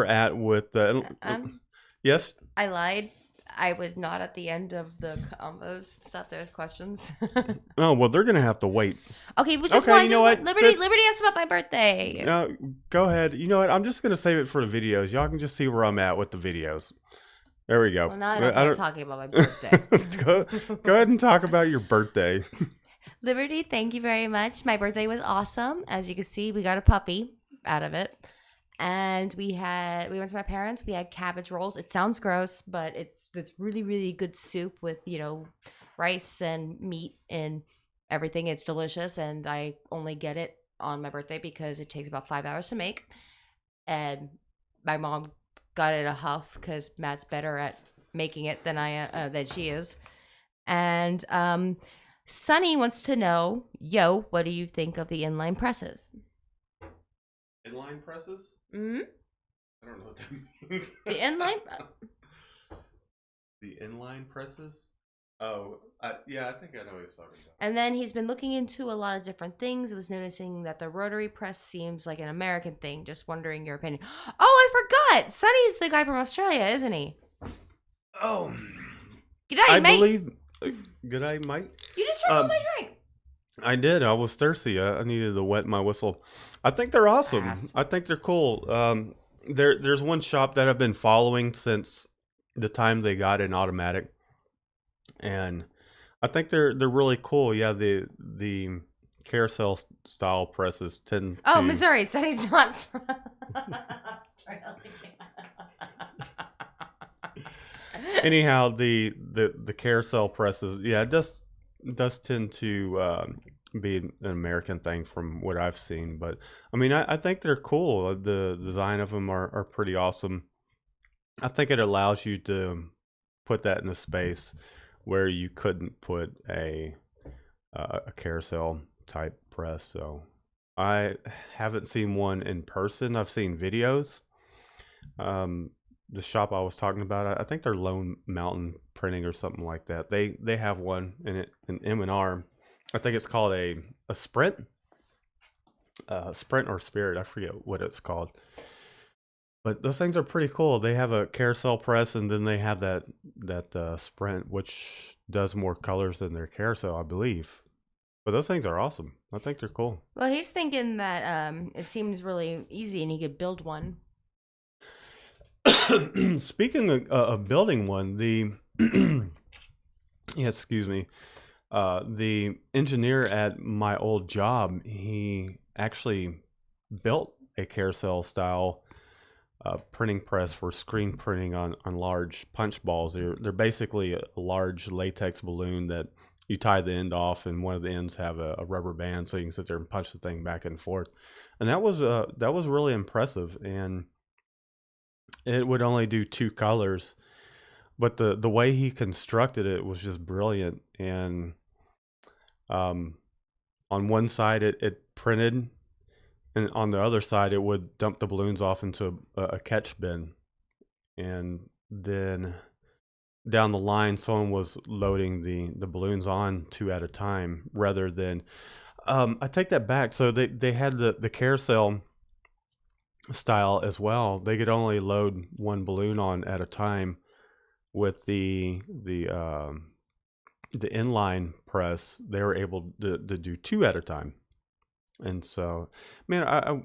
S1: at with the yes.
S2: I lied. I was not at the end of the combos stuff. There's questions.
S1: Oh well, they're gonna have to wait.
S2: Okay, but just
S1: Okay,
S2: one.
S1: you know what?
S2: Liberty asked about my birthday.
S1: Go ahead. You know what? I'm just gonna save it for the videos. Y'all can just see where I'm at with the videos. There we go.
S2: Well, now I don't like talking about my birthday.
S1: Go ahead and talk about your birthday.
S2: Liberty, thank you very much. My birthday was awesome. As you can see, we got a puppy out of it. And we went to my parents. We had cabbage rolls. It sounds gross, but it's really, really good soup with, rice and meat and everything. It's delicious. And I only get it on my birthday because it takes about 5 hours to make. And my mom got it a huff because Matt's better at making it than she is. And Sunny wants to know, what do you think of the inline presses?
S1: Inline presses?
S2: Mm-hmm.
S1: I don't know what that means.
S2: The inline?
S1: The inline presses? Oh, yeah, I think I know what he's talking about.
S2: And then he's been looking into a lot of different things. I was noticing that the rotary press seems like an American thing. Just wondering your opinion. Oh, I forgot! Sunny's the guy from Australia, isn't he?
S1: Oh.
S2: G'day, mate.
S1: G'day, mate.
S2: You just drank all my drink.
S1: I did. I was thirsty. I needed to wet my whistle. I think they're awesome. I think they're cool. There's one shop that I've been following since the time they got an automatic, and I think they're really cool. Yeah, the carousel style presses tend to...
S2: Oh, Missouri. Sunny's not from Australia.
S1: Anyhow, the carousel presses, yeah, it does tend to be an American thing from what I've seen. But I mean, I think they're cool. The design of them are pretty awesome. I think it allows you to put that in a space where you couldn't put a carousel type press. So I haven't seen one in person. I've seen videos. The shop I was talking about, I think they're Lone Mountain Printing or something like that. They have one in M&R. I think it's called a Sprint, Sprint or Spirit. I forget what it's called. But those things are pretty cool. They have a carousel press, and then they have that Sprint, which does more colors than their carousel, I believe. But those things are awesome. I think they're cool.
S2: Well, he's thinking that it seems really easy, and he could build one.
S1: Speaking of building one, yeah, excuse me, the engineer at my old job, he actually built a carousel style printing press for screen printing on large punch balls. They're basically a large latex balloon that you tie the end off, and one of the ends have a rubber band, so you can sit there and punch the thing back and forth. And that was really impressive. And it would only do 2 colors, but the way he constructed it was just brilliant. And on one side it printed, and on the other side it would dump the balloons off into a catch bin. And then down the line someone was loading the balloons on 2 at a time, rather than I take that back. So they had the carousel style as well. They could only load 1 balloon on at a time. With the inline press, they were able to do 2 at a time. And so, man, I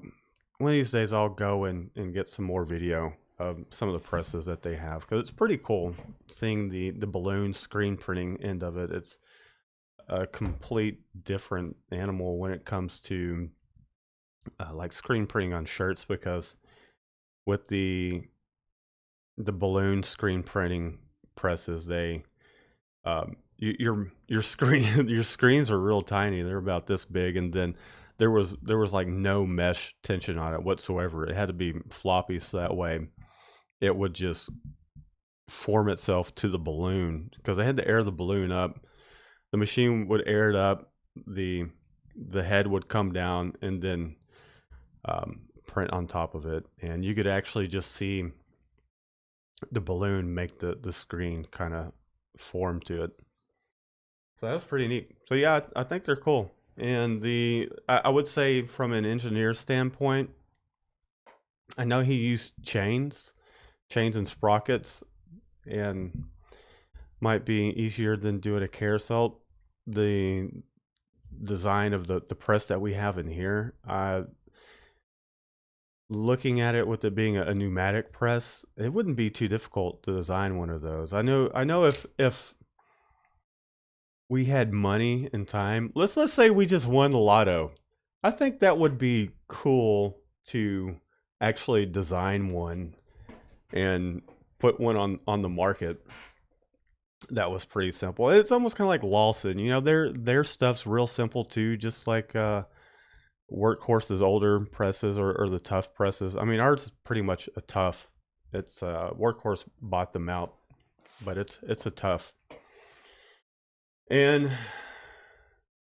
S1: one of these days I'll go and get some more video of some of the presses that they have, because it's pretty cool seeing the balloon screen printing end of it. It's a complete different animal when it comes to like screen printing on shirts, because with the balloon screen printing presses, they your screen your screens are real tiny. They're about this big, and then there was like no mesh tension on it whatsoever. It had to be floppy, so that way it would just form itself to the balloon, because they had to air the balloon up. The machine would air it up, the head would come down, and then print on top of it, and you could actually just see the balloon make the screen kind of form to it. So that was pretty neat. So yeah, I think they're cool. And I would say from an engineer standpoint, I know he used chains and sprockets, and might be easier than doing a carousel. The design of the press that we have in here, looking at it with it being a pneumatic press, it wouldn't be too difficult to design one of those. I know if we had money and time, let's say we just won the lotto, I think that would be cool to actually design one and put one on the market. That was pretty simple. It's almost kind of like Lawson, their stuff's real simple too, just like Workhorse's older presses, or the tough presses. I mean, ours is pretty much a tough. It's Workhorse bought them out, but it's a tough. And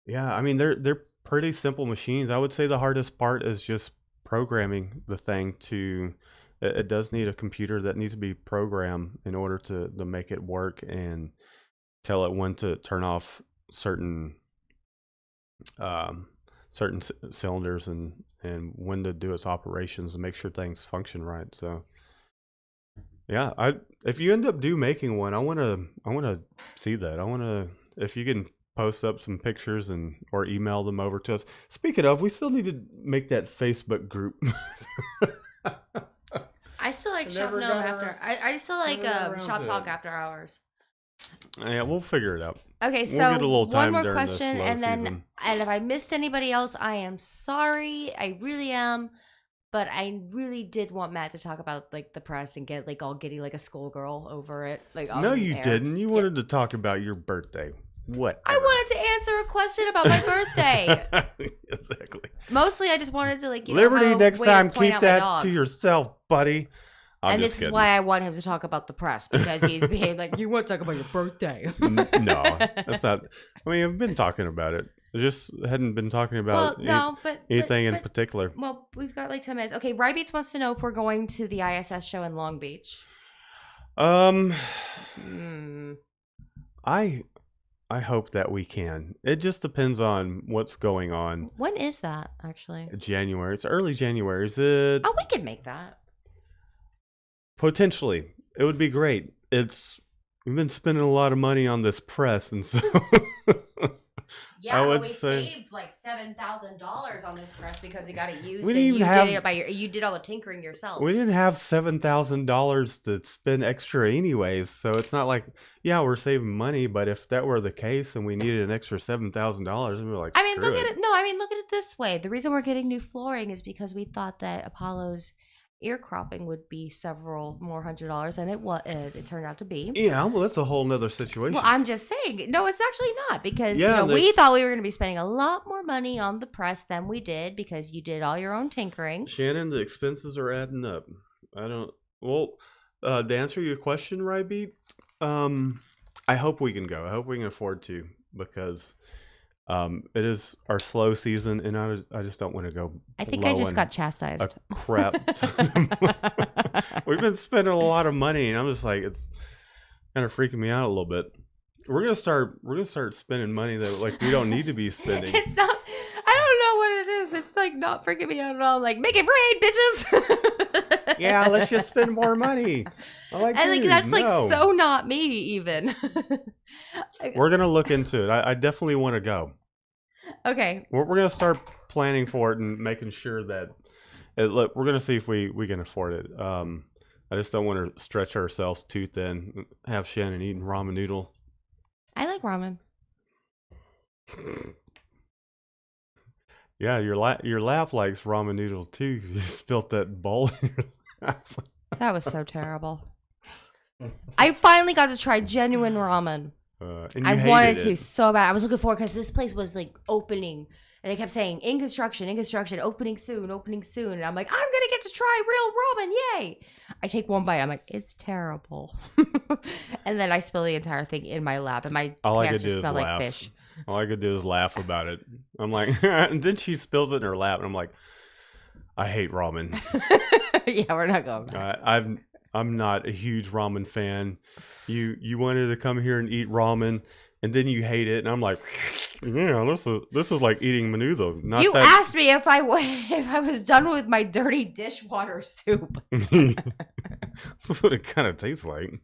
S1: yeah, I mean, they're pretty simple machines. I would say the hardest part is just programming the thing to. It does need a computer that needs to be programmed in order to make it work, and tell it when to turn off certain cylinders, and when to do its operations, and make sure things function right. So yeah, if you end up making one, I want to see that. I want to, if you can post up some pictures or email them over to us. Speaking of, we still need to make that Facebook group.
S2: I still like Shop Gnome after. I still like Shop Talk after hours.
S1: Yeah, we'll figure it out.
S2: Okay, so
S1: we'll get a little time
S2: one more
S1: during
S2: question,
S1: this
S2: and then
S1: season.
S2: and if I missed anybody else, I am sorry. I really am. But I really did want Matt to talk about like the press and get like all giddy like a schoolgirl over it. Like
S1: no, you didn't. You wanted to talk about your birthday. What?
S2: I wanted to answer a question about my birthday.
S1: Exactly.
S2: Mostly, I just wanted to like
S1: Liberty. Next time, keep that to yourself, buddy.
S2: And this is why I want him to talk about the press, because he's being like, you want to talk about your birthday.
S1: No, that's not. I mean, I've been talking about it. I just hadn't been talking about anything in particular.
S2: Well, we've got like 10 minutes. Okay, Rybeats wants to know if we're going to the ISS show in Long Beach.
S1: I hope that we can. It just depends on what's going on.
S2: When is that, actually?
S1: January. It's early January. Is it?
S2: Oh, we could make that.
S1: Potentially. It would be great. We've been spending a lot of money on this press, and so
S2: Yeah,
S1: would
S2: we
S1: say
S2: saved like $7,000 on this press because it got it used,
S1: we
S2: and
S1: didn't
S2: you
S1: even
S2: did
S1: have
S2: it by you did all the tinkering yourself.
S1: we didn't have $7,000 to spend extra anyways. So it's not like we're saving money, but if that were the case and we needed an extra $7,000, we'd be like,
S2: I mean,
S1: screw
S2: look at it. No, I mean, look at it this way. The reason we're getting new flooring is because we thought that Apollo's ear cropping would be several more $100s, and it turned out to be.
S1: Yeah, well, that's a whole nother situation.
S2: Well, I'm just saying. No, it's actually not, because
S1: Yeah,
S2: we thought we were going to be spending a lot more money on the press than we did, because you did all your own tinkering.
S1: Shannon, the expenses are adding up. To answer your question, Rybeat, I hope we can go. I hope we can afford to, because it is our slow season, and I just don't want to go.
S2: I think I just got chastised.
S1: A crap. We've been spending a lot of money, and I'm just like, it's kind of freaking me out a little bit. We're gonna start spending money that like we don't need to be spending.
S2: It's not. I don't know what it is. It's like not freaking me out at all. Like, make it rain, bitches.
S1: Yeah, let's just spend more money.
S2: That's like so not me even.
S1: We're gonna look into it. I definitely want to go.
S2: Okay.
S1: We're gonna start planning for it and making sure that we're gonna see if we can afford it. I just don't want to stretch ourselves too thin. Have Shannon eating ramen noodle.
S2: I like ramen.
S1: Yeah, your lap likes ramen noodle too, because you spilt that bowl in your lap.
S2: That was so terrible. I finally got to try genuine ramen.
S1: And
S2: I wanted to so bad. I was looking forward, because this place was like opening, and they kept saying in construction, opening soon. And I'm like, I'm gonna get to try real ramen, yay! I take one bite, I'm like, it's terrible. And then I spill the entire thing in my lap, and my pants just smell like fish.
S1: All I could do is laugh about it. I'm like, and then she spills it in her lap, and I'm like, I hate ramen.
S2: Yeah, we're not going back.
S1: I'm not a huge ramen fan. You wanted to come here and eat ramen, and then you hate it, and I'm like, yeah, this is like eating menudo.
S2: You asked me if I was done with my dirty dishwater soup.
S1: That's what it kind of tastes like.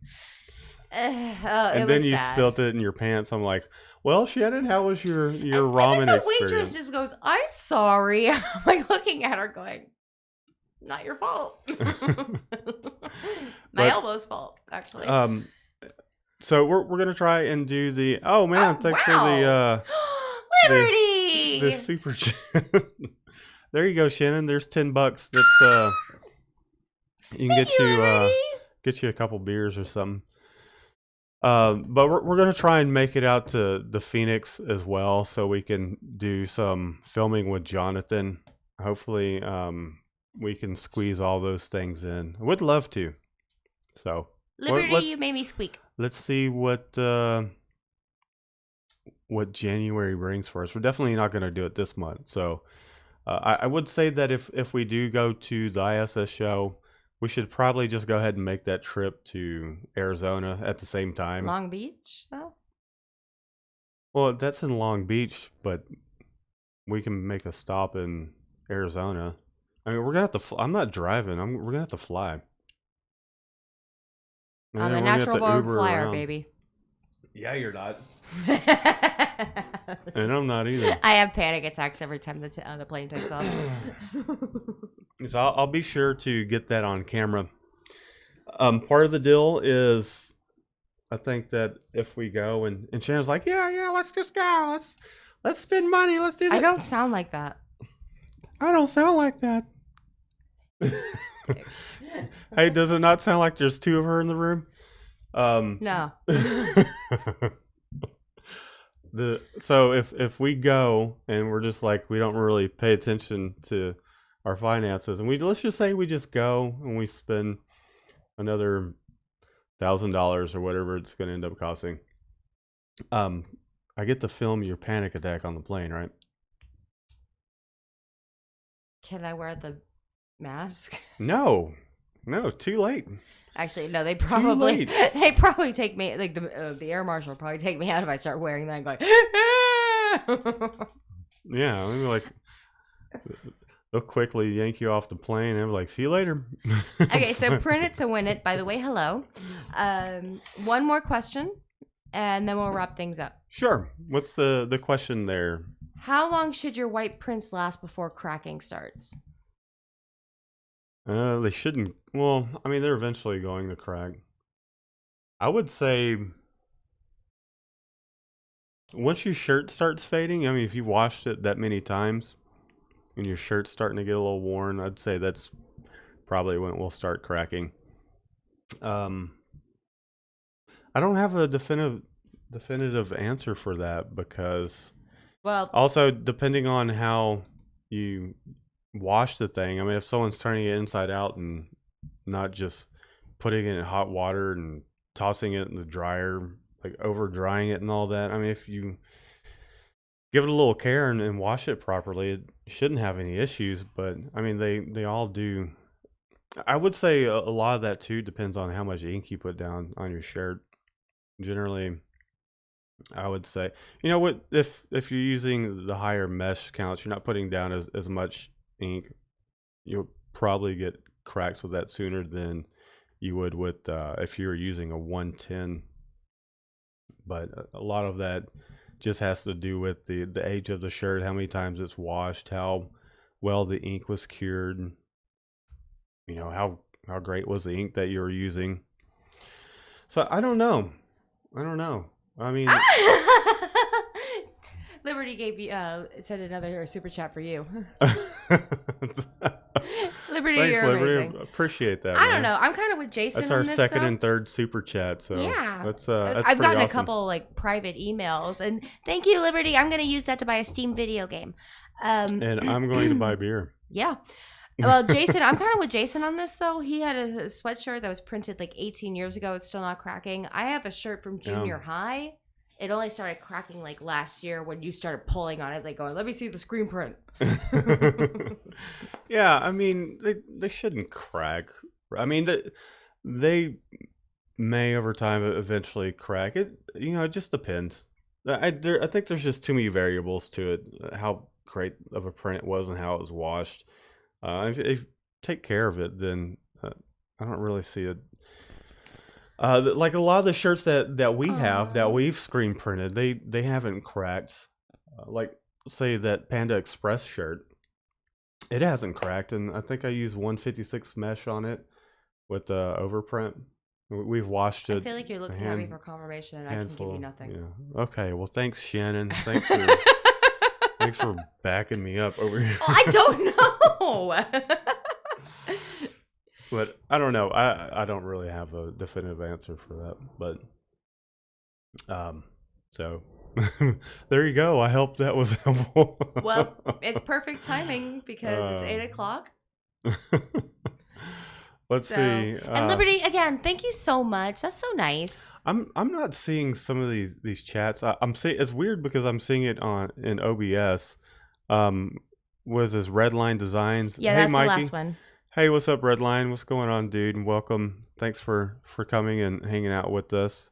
S1: And then you spilt it in your pants. I'm like, well, Shannon, how was your ramen experience?
S2: The waitress just goes, I'm sorry. I'm like looking at her going, not your fault. My elbow's fault, actually.
S1: So we're gonna try and do the. Oh man, thanks for the
S2: Liberty.
S1: The super chat. There you go, Shannon. There's $10. That's you can get you a couple beers or something. But we're gonna try and make it out to the Phoenix as well, so we can do some filming with Jonathan. Hopefully, we can squeeze all those things in. I would love to. So
S2: Liberty, you made me squeak.
S1: Let's see what January brings for us. We're definitely not going to do it this month. So I would say that if we do go to the ISS show, we should probably just go ahead and make that trip to Arizona at the same time.
S2: Long Beach, though?
S1: Well, that's in Long Beach, but we can make a stop in Arizona. I mean, we're going to have to... I'm not driving. We're going to have to fly.
S2: I'm a natural born flyer, around. Baby.
S1: Yeah, you're not. And I'm not either.
S2: I have panic attacks every time the plane takes off.
S1: So I'll be sure to get that on camera. Part of the deal is, I think that if we go and Shannon's like, yeah, let's just go. Let's spend money. Let's do that.
S2: I don't sound like that.
S1: I don't sound like that. Hey, does it not sound like there's two of her in the room?
S2: No.
S1: So if we go and we're just like, we don't really pay attention to our finances, and let's just say we just go and we spend another $1,000 or whatever it's going to end up costing. I get to film your panic attack on the plane, right?
S2: Can I wear the mask?
S1: No, too late.
S2: Actually, no. They probably take me, like the air marshal will probably take me out if I start wearing that and going.
S1: Yeah, I mean, like they'll quickly yank you off the plane and be like, "See you later."
S2: Okay, so print it to win it. By the way, hello. One more question. and then we'll wrap things up.
S1: Sure. What's the question there?
S2: How long should your white prints last before cracking starts?
S1: They shouldn't. Well, I mean, they're eventually going to crack. I would say once your shirt starts fading, I mean, if you washed it that many times and your shirt's starting to get a little worn, I'd say that's probably when it will start cracking. I don't have a definitive answer for that because also depending on how you wash the thing. I mean, if someone's turning it inside out and not just putting it in hot water and tossing it in the dryer, like over drying it and all that. I mean, if you give it a little care and wash it properly, it shouldn't have any issues. But I mean, they all do. I would say a lot of that too depends on how much ink you put down on your shirt. Generally, I would say, you know what, if you're using the higher mesh counts, you're not putting down as much ink, you'll probably get cracks with that sooner than you would with if you were using a 110. But a lot of that just has to do with the age of the shirt, how many times it's washed, how well the ink was cured, you know, how great was the ink that you were using. So I don't know. I mean,
S2: Liberty gave you said another super chat for you. Liberty,
S1: thanks,
S2: you're
S1: Liberty.
S2: amazing.
S1: Appreciate that.
S2: I don't know. I'm kind of with Jason.
S1: That's our
S2: on this,
S1: second
S2: though.
S1: and third super chat. So
S2: yeah,
S1: that's
S2: I've gotten
S1: awesome.
S2: a couple like private emails, and thank you, Liberty. I'm going to use that to buy a Steam video game.
S1: And I'm going to buy beer.
S2: Yeah. Well, Jason, I'm kind of with Jason on this, though. He had a sweatshirt that was printed like 18 years ago. It's still not cracking. I have a shirt from junior high. It only started cracking like last year when you started pulling on it, like going, let me see the screen print.
S1: Yeah, I mean, they shouldn't crack. I mean, they may over time eventually crack. It, you know, it just depends. I think there's just too many variables to it. How great of a print it was and how it was washed. If you take care of it, then I don't really see it. Like a lot of the shirts that we have, that we've screen printed, they haven't cracked. Like say that Panda Express shirt, it hasn't cracked, and I think I used 156 mesh on it with overprint. We've washed it.
S2: I feel like you're looking at me for confirmation, and I can give you nothing.
S1: Yeah. Okay. Well, thanks, Shannon. Thanks for backing me up over here.
S2: I don't know.
S1: But I don't know. I don't really have a definitive answer for that. But so there you go. I hope that was helpful.
S2: Well, it's perfect timing because it's 8 o'clock.
S1: Let's see.
S2: And Liberty, again, thank you so much. That's so nice.
S1: I'm not seeing some of these chats. I'm seeing, it's weird because I'm seeing it in OBS. Was this Redline Designs?
S2: Yeah,
S1: hey,
S2: that's
S1: Mikey.
S2: the last one.
S1: Hey, what's up, Redline? What's going on, dude? And welcome. Thanks for coming and hanging out with us.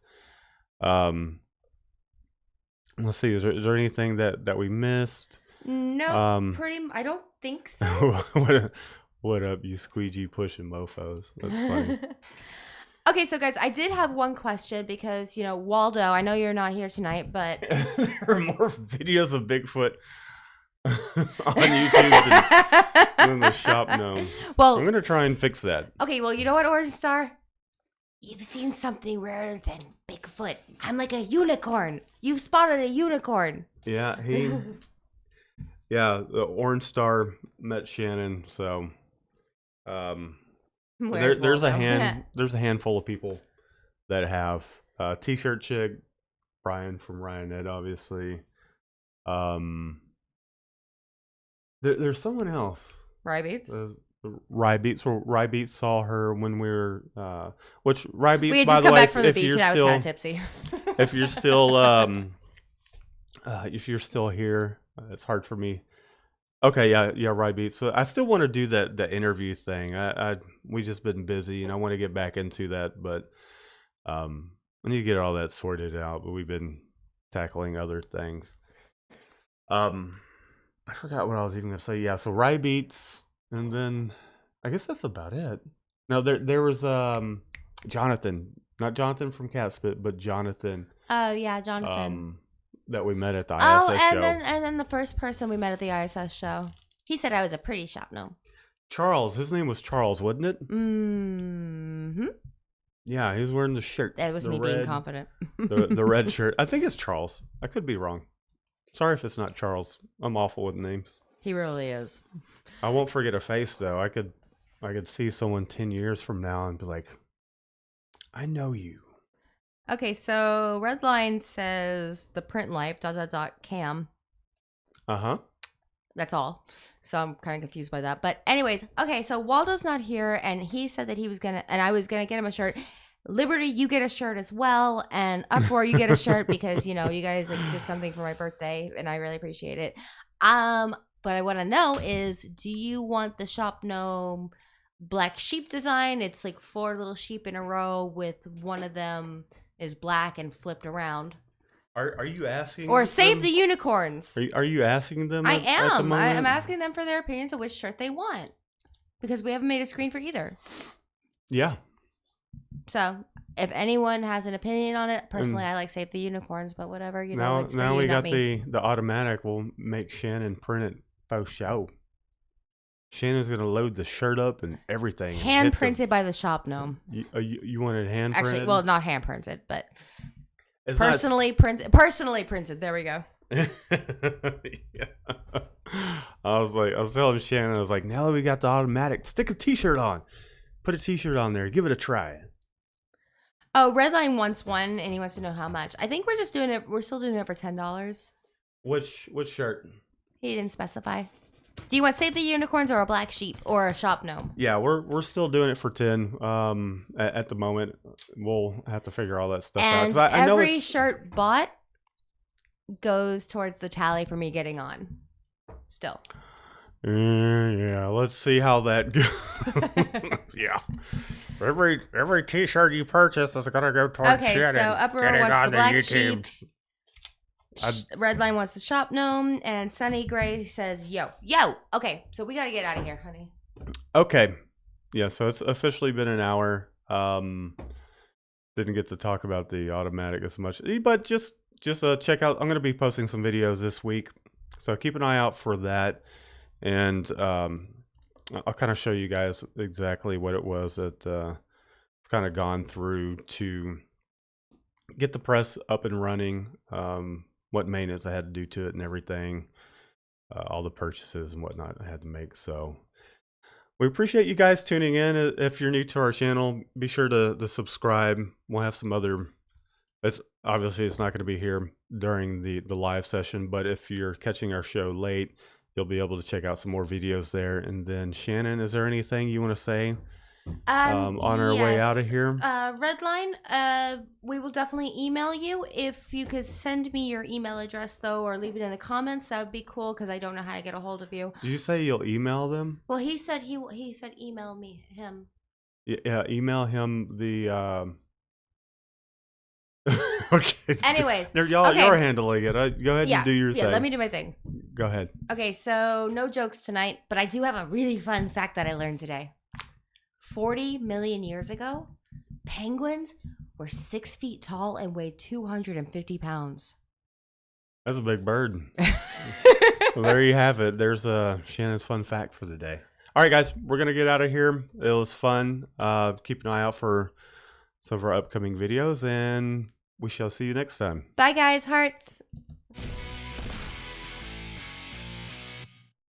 S1: Let's see. Is there anything that we missed?
S2: No, I don't think so.
S1: What up, you squeegee pushing mofos? That's funny.
S2: Okay, so guys, I did have one question because, you know, Waldo, I know you're not here tonight, but
S1: there are more videos of Bigfoot on YouTube than the shop gnome. Well, I'm gonna try and fix that.
S2: Okay, well, you know what, Orange Star? You've seen something rarer than Bigfoot. I'm like a unicorn. You've spotted a unicorn.
S1: Yeah, yeah, the Orange Star met Shannon, so there's a handful of people that have T-shirt chick, Brian from Ryan Ed, obviously. There's someone else.
S2: Rybeats.
S1: Rybeats. So Rybeats saw her when we were, which Rybeats.
S2: We had
S1: by
S2: just
S1: the
S2: come
S1: way,
S2: back from the beach and I was kind of tipsy.
S1: If you're still, if you're still here, it's hard for me. Okay, yeah, Rybeats. So I still want to do that interview thing. We just been busy, and I want to get back into that, but I need to get all that sorted out. But we've been tackling other things. I forgot what I was even going to say. Yeah, so Rybeats, and then I guess that's about it. No, there was Jonathan, not Jonathan from Catspit, but Jonathan.
S2: Oh yeah, Jonathan.
S1: That we met at the
S2: Oh,
S1: ISS
S2: and
S1: show.
S2: then the first person we met at the ISS show, he said I was a pretty shop gnome.
S1: Charles. His name was Charles, wasn't it?
S2: Mm-hmm.
S1: Yeah, he was wearing the shirt.
S2: That was
S1: the
S2: me
S1: red,
S2: being confident.
S1: the red shirt. I think it's Charles. I could be wrong. Sorry if it's not Charles. I'm awful with names.
S2: He really is.
S1: I won't forget a face though. I could see someone 10 years from now and be like, I know you.
S2: Okay, so Redline says the print life ... cam.
S1: Uh-huh.
S2: That's all. So I'm kind of confused by that. But anyways, okay, so Waldo's not here, and he said that he was gonna, and I was gonna get him a shirt. Liberty, you get a shirt as well, and Uproar, you get a shirt because you guys did something for my birthday, and I really appreciate it. But I want to know is, do you want the Shop Gnome black sheep design? It's like 4 little sheep in a row with one of them is black and flipped around.
S1: Are you asking?
S2: Or save the unicorns.
S1: Are you asking them?
S2: I
S1: at the
S2: am.
S1: moment?
S2: I'm asking them for their opinions of which shirt they want because we haven't made a screen for either.
S1: Yeah.
S2: So if anyone has an opinion on it, personally, I like save the unicorns, but whatever,
S1: now,
S2: it's for
S1: now
S2: you,
S1: we
S2: not
S1: got
S2: me.
S1: the automatic. We'll make Shannon print it faux show. Shannon's gonna load the shirt up and everything.
S2: Hand printed by the Shop Gnome.
S1: You wanted hand printed?
S2: Actually, well, not hand printed, but
S1: it's
S2: personally printed. Personally printed. There we go.
S1: Yeah. I was telling Shannon, I was like, now that we got the automatic, stick a t-shirt on. Put a t-shirt on there. Give it a try.
S2: Oh, Redline wants one, and he wants to know how much. I think we're just doing it. We're still doing it for $10.
S1: Which shirt?
S2: He didn't specify. Do you want Save the Unicorns or a black sheep or a Shop Gnome?
S1: Yeah, we're still doing it for 10. At the moment, we'll have to figure all that stuff out.
S2: And
S1: I know
S2: every shirt bought goes towards the tally for me getting on. Still.
S1: Yeah, let's see how that goes. Yeah. Every t-shirt you purchase is gonna go towards
S2: okay, so Uproar wants the black sheep. Redline wants the Shop Gnome, and Sunny Gray says, yo. Okay, so we got to get out of here, honey.
S1: Okay. Yeah, so it's officially been an hour. Didn't get to talk about the automatic as much, but just check out. I'm going to be posting some videos this week, so keep an eye out for that. And I'll kind of show you guys exactly what it was that I've kind of gone through to get the press up and running. What maintenance I had to do to it and everything, all the purchases and whatnot I had to make. So we appreciate you guys tuning in. If you're new to our channel, be sure to subscribe. We'll have some other, it's not going to be here during the live session, but if you're catching our show late, you'll be able to check out some more videos there. And then Shannon, is there anything you want to say on our way out of here?
S2: Redline, we will definitely email you. If you could send me your email address though, or leave it in the comments, that would be cool because I don't know how to get a hold of you.
S1: Did you say you'll email them?
S2: Well, he said he said email him.
S1: Yeah, email him the okay.
S2: Anyways,
S1: y'all,
S2: okay.
S1: You're handling it. Go ahead and do your thing.
S2: Yeah, let me do my thing.
S1: Go ahead.
S2: Okay, so no jokes tonight, but I do have a really fun fact that I learned today. 40 million years ago, penguins were 6 feet tall and weighed 250 pounds.
S1: That's a big bird. Well, there you have it. There's Shannon's fun fact for the day. All right, guys, we're going to get out of here. It was fun. Keep an eye out for some of our upcoming videos, and we shall see you next time.
S2: Bye, guys. Hearts.